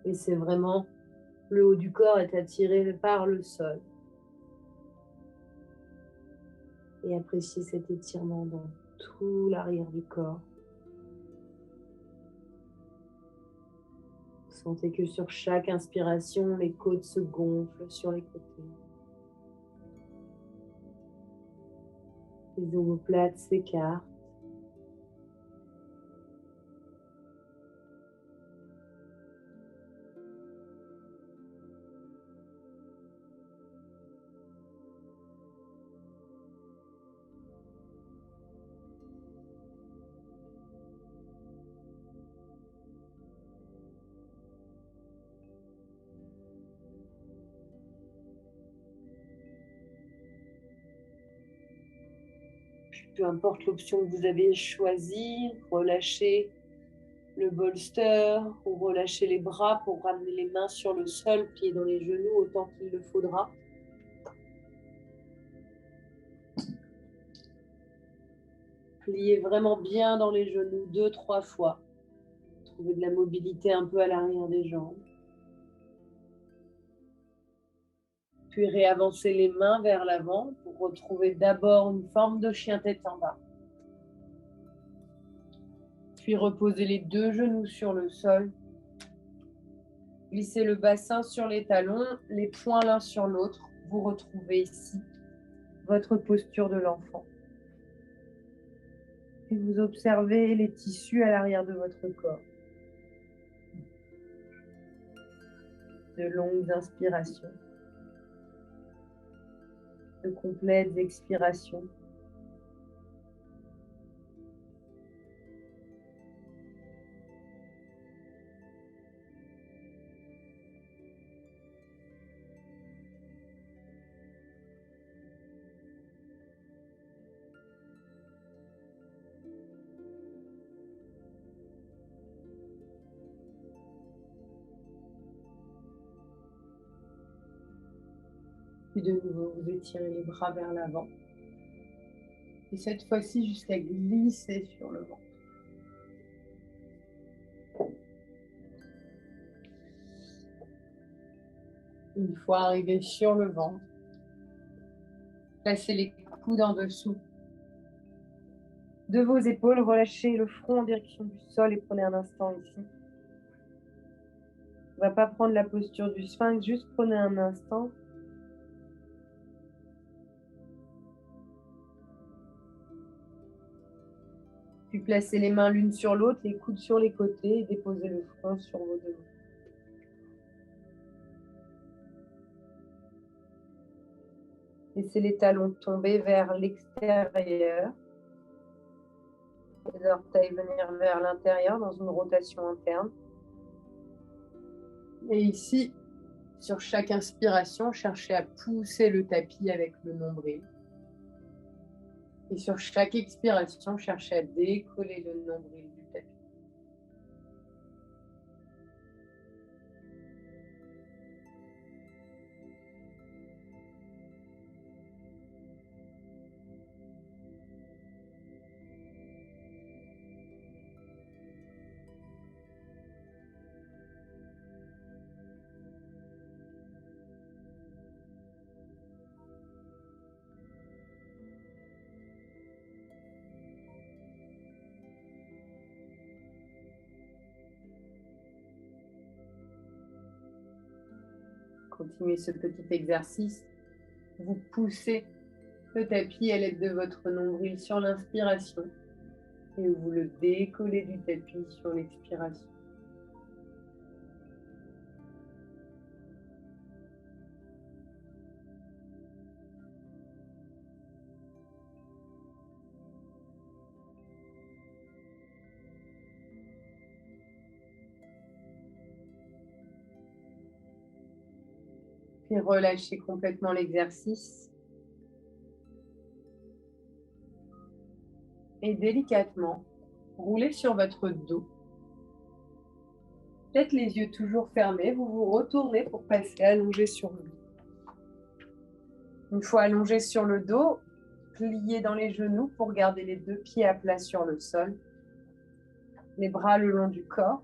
Et c'est vraiment le haut du corps est attiré par le sol. Et appréciez cet étirement dans tout l'arrière du corps. Sentez que sur chaque inspiration, les côtes se gonflent sur les côtés. Les omoplates s'écartent. Peu importe l'option que vous avez choisie, relâchez le bolster ou relâchez les bras pour ramener les mains sur le sol, pieds dans les genoux autant qu'il le faudra. Pliez vraiment bien dans les genoux 2-3 fois. Trouvez de la mobilité un peu à l'arrière des jambes. Puis réavancez les mains vers l'avant pour retrouver d'abord une forme de chien tête en bas. Puis reposez les deux genoux sur le sol. Glissez le bassin sur les talons, les poings l'un sur l'autre. Vous retrouvez ici votre posture de l'enfant. Et vous observez les tissus à l'arrière de votre corps. De longues inspirations. De complètes expirations. Puis de nouveau, vous étirez les bras vers l'avant. Et cette fois-ci, jusqu'à glisser sur le ventre. Une fois arrivé sur le ventre, placez les coudes en dessous de vos épaules, relâchez le front en direction du sol et prenez un instant ici. On ne va pas prendre la posture du sphinx, juste prenez un instant. Puis placez les mains l'une sur l'autre, les coudes sur les côtés et déposez le front sur vos deux mains. Laissez les talons tomber vers l'extérieur. Les orteils venir vers l'intérieur dans une rotation interne. Et ici, sur chaque inspiration, cherchez à pousser le tapis avec le nombril. Et sur chaque expiration, cherchez à décoller le nombril du tapis. Continuez ce petit exercice. Vous poussez le tapis à l'aide de votre nombril sur l'inspiration et vous le décollez du tapis sur l'expiration. Puis relâchez complètement l'exercice. Et délicatement, roulez sur votre dos. Peut-être les yeux toujours fermés, vous vous retournez pour passer allongé sur le dos. Une fois allongé sur le dos, pliez dans les genoux pour garder les deux pieds à plat sur le sol. Les bras le long du corps.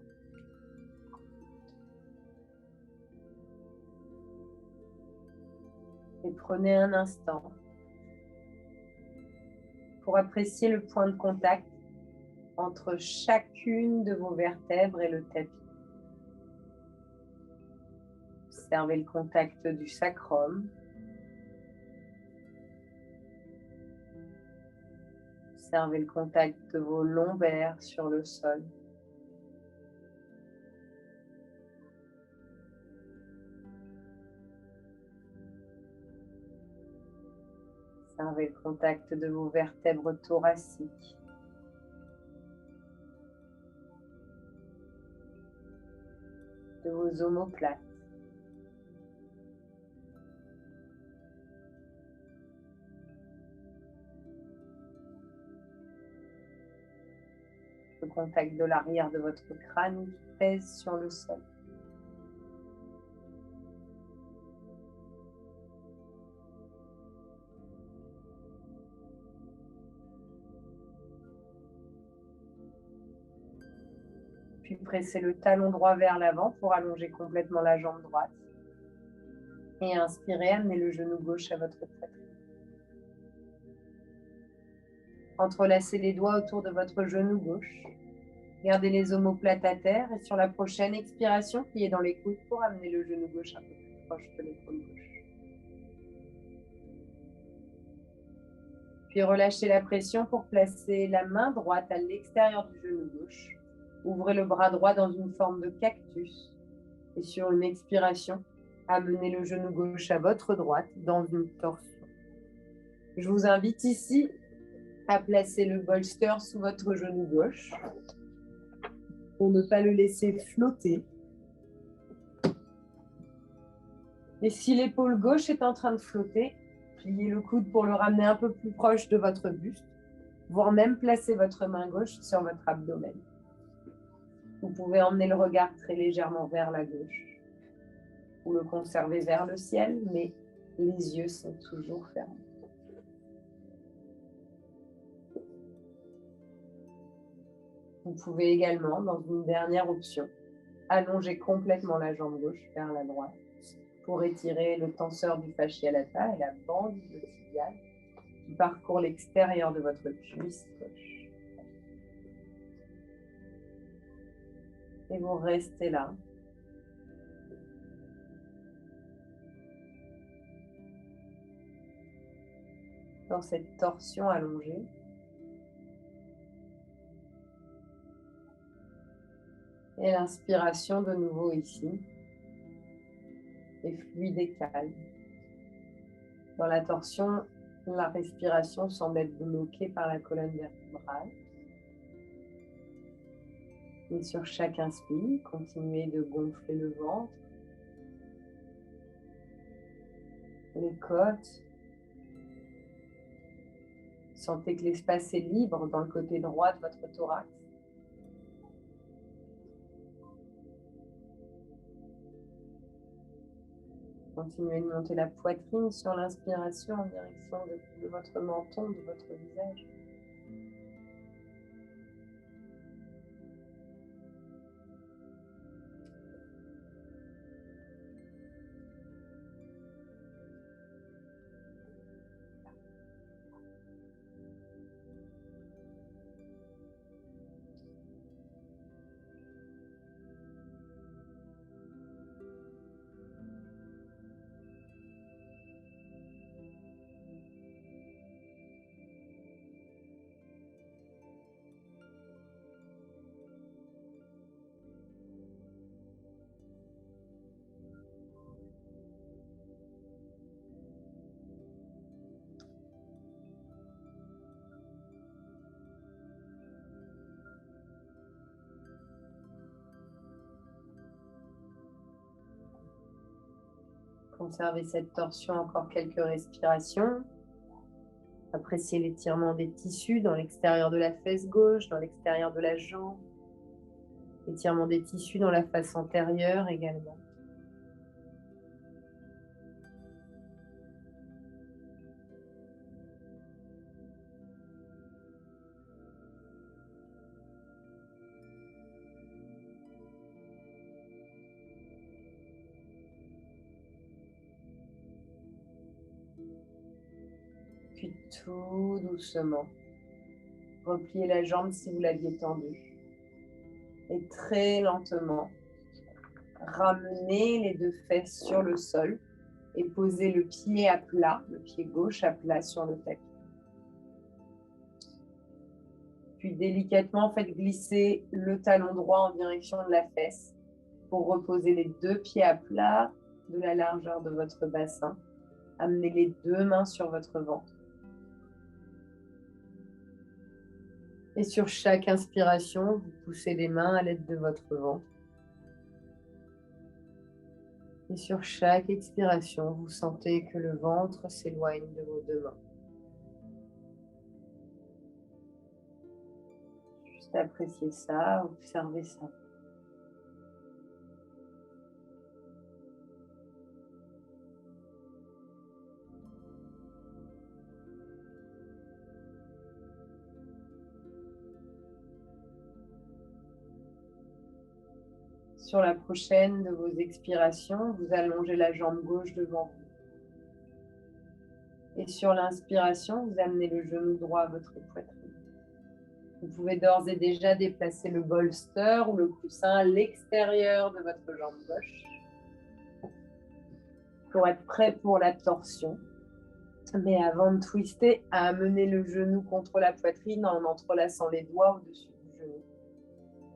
Et prenez un instant pour apprécier le point de contact entre chacune de vos vertèbres et le tapis. Observez le contact du sacrum. Observez le contact de vos lombaires sur le sol. Observez le contact de vos vertèbres thoraciques. De vos omoplates. Le contact de l'arrière de votre crâne qui pèse sur le sol. Puis pressez le talon droit vers l'avant pour allonger complètement la jambe droite. Et inspirez, amenez le genou gauche à votre poitrine. Entrelacez les doigts autour de votre genou gauche. Gardez les omoplates à terre et sur la prochaine expiration, pliez dans les coudes pour amener le genou gauche un peu plus proche de l'épaule gauche. Puis relâchez la pression pour placer la main droite à l'extérieur du genou gauche. Ouvrez le bras droit dans une forme de cactus. Et sur une expiration, amenez le genou gauche à votre droite dans une torsion. Je vous invite ici à placer le bolster sous votre genou gauche pour ne pas le laisser flotter. Et si l'épaule gauche est en train de flotter, pliez le coude pour le ramener un peu plus proche de votre buste, voire même placer votre main gauche sur votre abdomen. Vous pouvez emmener le regard très légèrement vers la gauche ou le conserver vers le ciel, mais les yeux sont toujours fermés. Vous pouvez également, dans une dernière option, allonger complètement la jambe gauche vers la droite pour étirer le tenseur du fascia lata et la bande tibiale qui parcourt l'extérieur de votre cuisse gauche. Et vous restez là. Dans cette torsion allongée. Et l'inspiration de nouveau ici est fluide et calme. Dans la torsion, la respiration semble être bloquée par la colonne vertébrale. Et sur chaque inspire, continuez de gonfler le ventre, les côtes. Sentez que l'espace est libre dans le côté droit de votre thorax. Continuez de monter la poitrine sur l'inspiration en direction de votre menton, de votre visage. Conservez cette torsion encore quelques respirations. Appréciez l'étirement des tissus dans l'extérieur de la fesse gauche, dans l'extérieur de la jambe. Étirement des tissus dans la face antérieure également. Puis tout doucement, repliez la jambe si vous l'aviez tendue. Et très lentement, ramenez les deux fesses sur le sol et posez le pied à plat, le pied gauche à plat sur le tapis. Puis délicatement, faites glisser le talon droit en direction de la fesse pour reposer les deux pieds à plat de la largeur de votre bassin. Amenez les deux mains sur votre ventre. Et sur chaque inspiration, vous poussez les mains à l'aide de votre ventre. Et sur chaque expiration, vous sentez que le ventre s'éloigne de vos deux mains. Juste appréciez ça, observez ça. Sur la prochaine de vos expirations, vous allongez la jambe gauche devant vous. Et sur l'inspiration, vous amenez le genou droit à votre poitrine. Vous pouvez d'ores et déjà déplacer le bolster ou le coussin à l'extérieur de votre jambe gauche pour être prêt pour la torsion. Mais avant de twister, amenez le genou contre la poitrine en entrelaçant les doigts au-dessus du genou.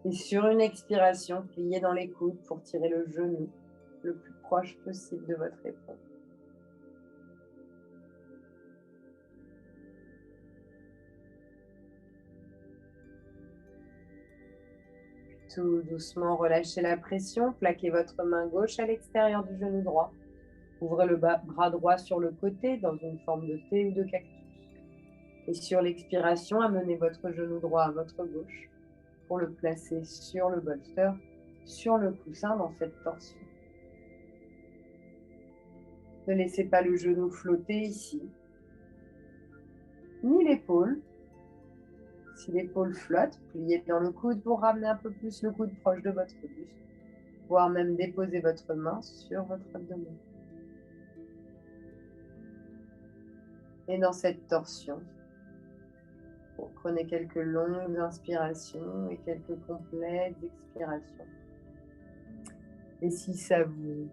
Et sur une expiration, pliez dans les coudes pour tirer le genou le plus proche possible de votre épaule. Tout doucement, relâchez la pression, plaquez votre main gauche à l'extérieur du genou droit. Ouvrez le bras droit sur le côté dans une forme de T ou de cactus. Et sur l'expiration, amenez votre genou droit à votre gauche pour le placer sur le bolster, sur le coussin dans cette torsion. Ne laissez pas le genou flotter ici, ni l'épaule. Si l'épaule flotte, pliez dans le coude pour ramener un peu plus le coude proche de votre buste, voire même déposer votre main sur votre abdomen. Et dans cette torsion, prenez quelques longues inspirations et quelques complètes expirations. Et si ça vous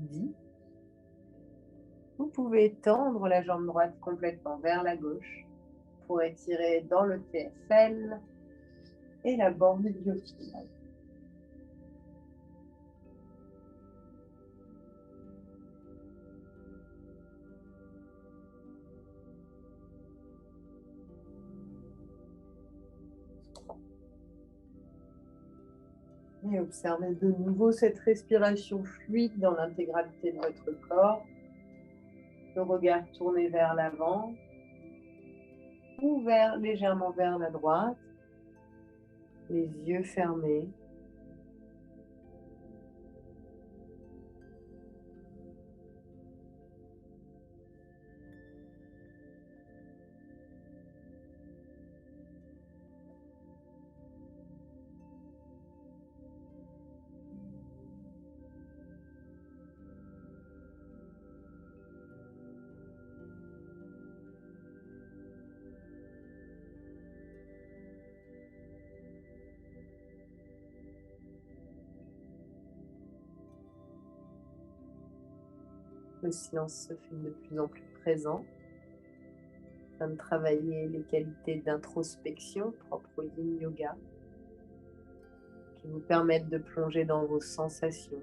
dit, vous pouvez tendre la jambe droite complètement vers la gauche pour étirer dans le TFL et la bande iliotibiale. Et observez de nouveau cette respiration fluide dans l'intégralité de votre corps. Le regard tourné vers l'avant, ouvert légèrement vers la droite, les yeux fermés. Le silence se fait de plus en plus présent, afin de travailler les qualités d'introspection propres au Yin Yoga, qui vous permettent de plonger dans vos sensations,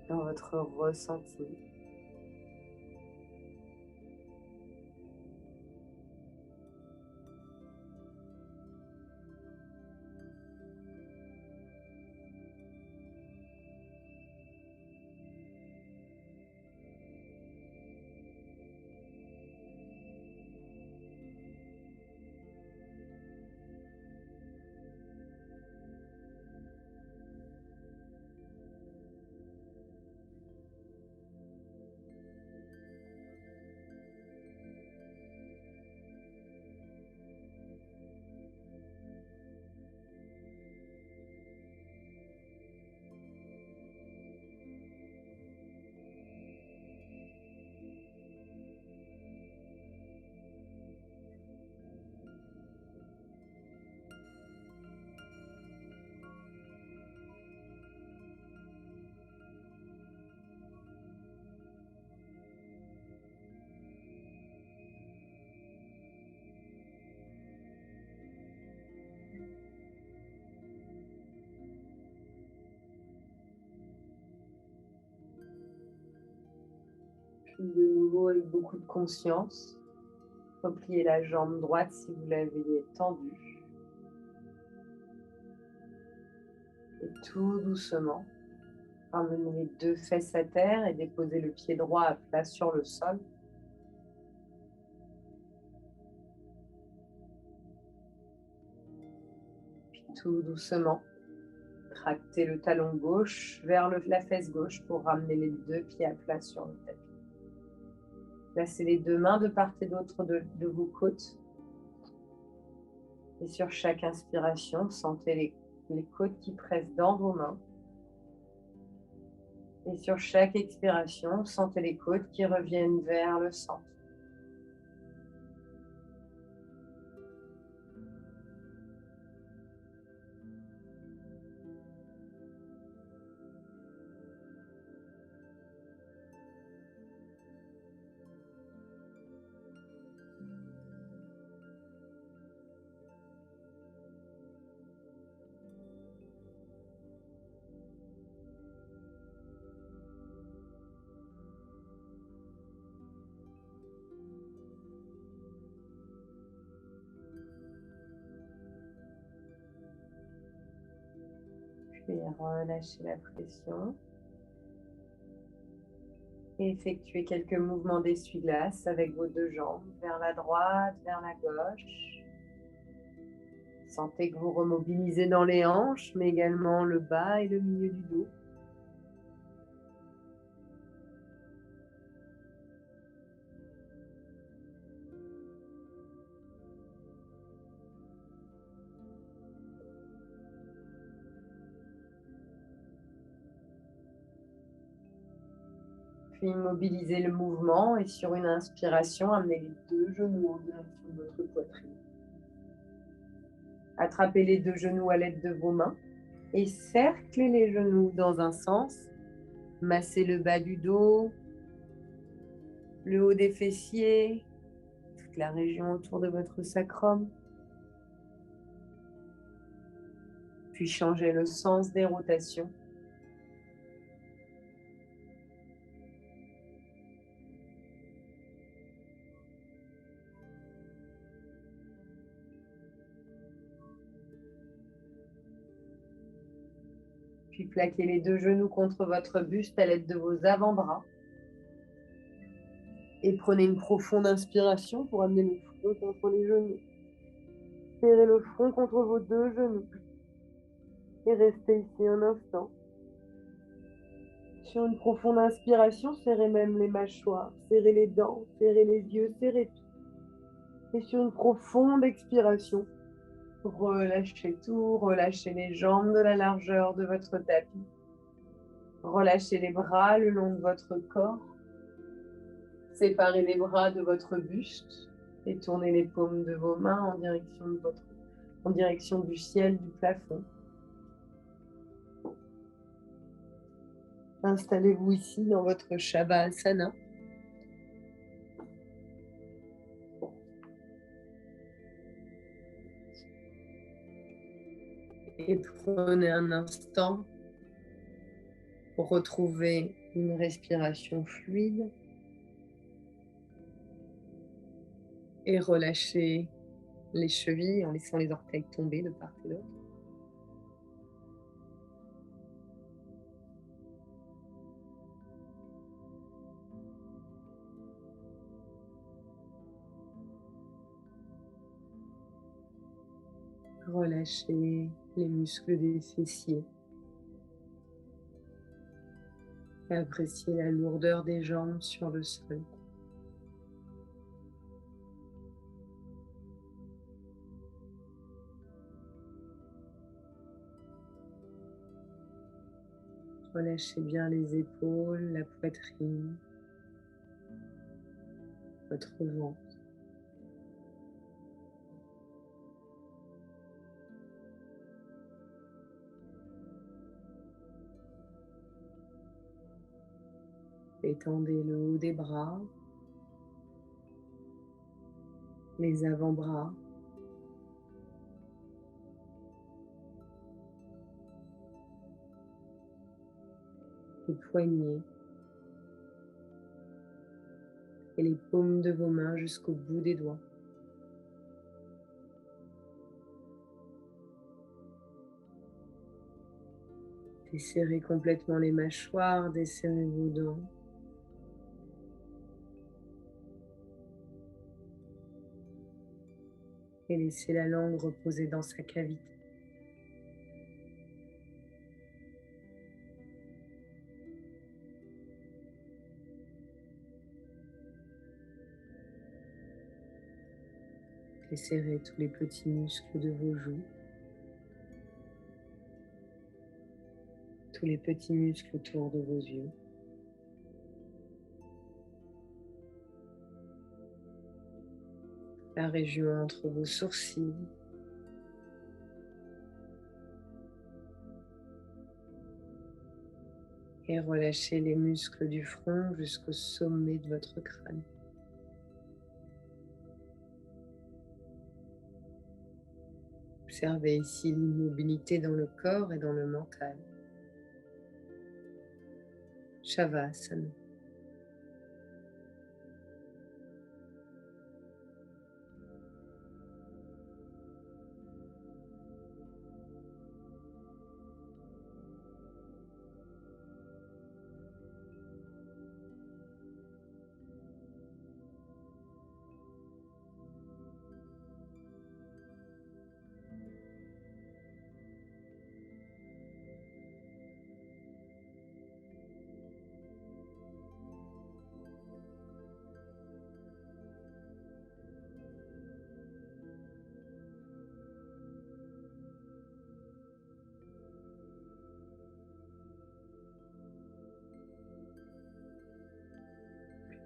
dans votre ressenti. Puis de nouveau, avec beaucoup de conscience, repliez la jambe droite si vous l'aviez tendue. Et tout doucement, ramenez les deux fesses à terre et déposez le pied droit à plat sur le sol. Puis tout doucement, tractez le talon gauche vers la fesse gauche pour ramener les deux pieds à plat sur le tapis. Placez les deux mains de part et d'autre de vos côtes. Et sur chaque inspiration, sentez les côtes qui pressent dans vos mains. Et sur chaque expiration, sentez les côtes qui reviennent vers le centre. Puis relâchez la pression. Et effectuez quelques mouvements d'essuie-glace avec vos deux jambes, vers la droite, vers la gauche. Sentez que vous remobilisez dans les hanches, mais également le bas et le milieu du dos. Puis mobilisez le mouvement et sur une inspiration, amenez les deux genoux en direction de votre poitrine. Attrapez les deux genoux à l'aide de vos mains et cerclez les genoux dans un sens. Massez le bas du dos, le haut des fessiers, toute la région autour de votre sacrum. Puis changez le sens des rotations. Puis plaquez les deux genoux contre votre buste à l'aide de vos avant-bras. Et prenez une profonde inspiration pour amener le front contre les genoux. Serrez le front contre vos deux genoux. Et restez ici un instant. Sur une profonde inspiration, serrez même les mâchoires, serrez les dents, serrez les yeux, serrez tout. Et sur une profonde expiration, relâchez tout, relâchez les jambes de la largeur de votre tapis. Relâchez les bras le long de votre corps. Séparez les bras de votre buste et tournez les paumes de vos mains en direction du ciel, du plafond. Installez-vous ici dans votre Shavasana. Et prenez un instant pour retrouver une respiration fluide et relâchez les chevilles en laissant les orteils tomber de part et d'autre. Relâchez les muscles des fessiers. Et appréciez la lourdeur des jambes sur le sol. Relâchez bien les épaules, la poitrine, votre ventre. Étendez le haut des bras, les avant-bras, les poignets. et les paumes de vos mains jusqu'au bout des doigts. Desserrez complètement les mâchoires, desserrez vos dents. Et laissez la langue reposer dans sa cavité. Desserrez tous les petits muscles de vos joues, tous les petits muscles autour de vos yeux. La région entre vos sourcils. Et relâchez les muscles du front jusqu'au sommet de votre crâne. Observez ici l'immobilité dans le corps et dans le mental. Shavasana.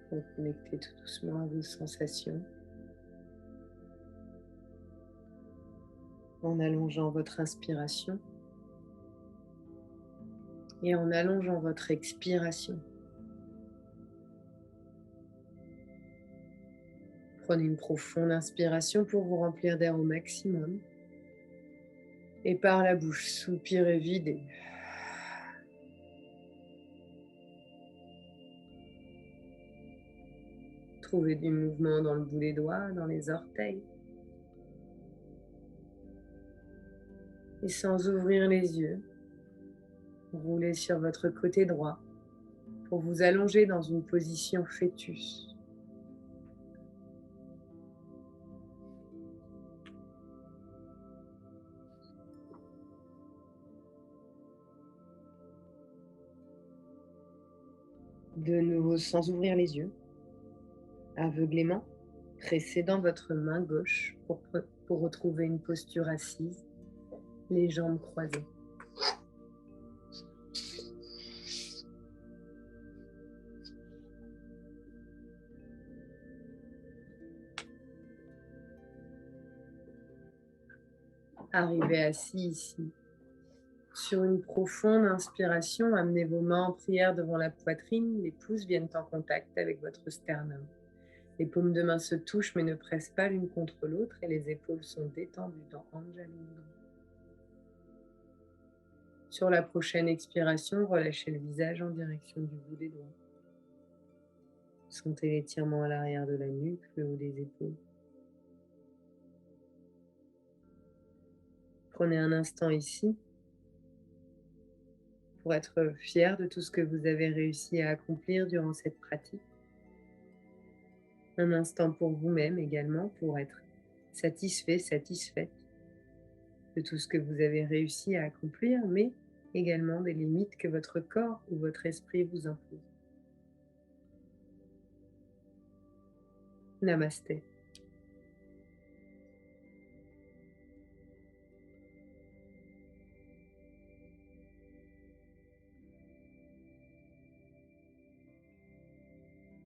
Reconnectez tout doucement à vos sensations en allongeant votre inspiration et en allongeant votre expiration. Prenez une profonde inspiration pour vous remplir d'air au maximum. Et par la bouche, soupirez, videz. Trouvez du mouvement dans le bout des doigts, dans les orteils. Et sans ouvrir les yeux, roulez sur votre côté droit pour vous allonger dans une position fœtus. De nouveau, sans ouvrir les yeux, aveuglément, pressez dans votre main gauche pour retrouver une posture assise, les jambes croisées. Arrivez assis ici. Sur une profonde inspiration, amenez vos mains en prière devant la poitrine, les pouces viennent en contact avec votre sternum. Les paumes de main se touchent mais ne pressent pas l'une contre l'autre et les épaules sont détendues dans Anjalindra. Sur la prochaine expiration, relâchez le visage en direction du bout des doigts. Sentez l'étirement à l'arrière de la nuque, le haut des épaules. Prenez un instant ici pour être fier de tout ce que vous avez réussi à accomplir durant cette pratique. Un instant pour vous-même également, pour être satisfait, satisfaite de tout ce que vous avez réussi à accomplir, mais également des limites que votre corps ou votre esprit vous impose. Namasté.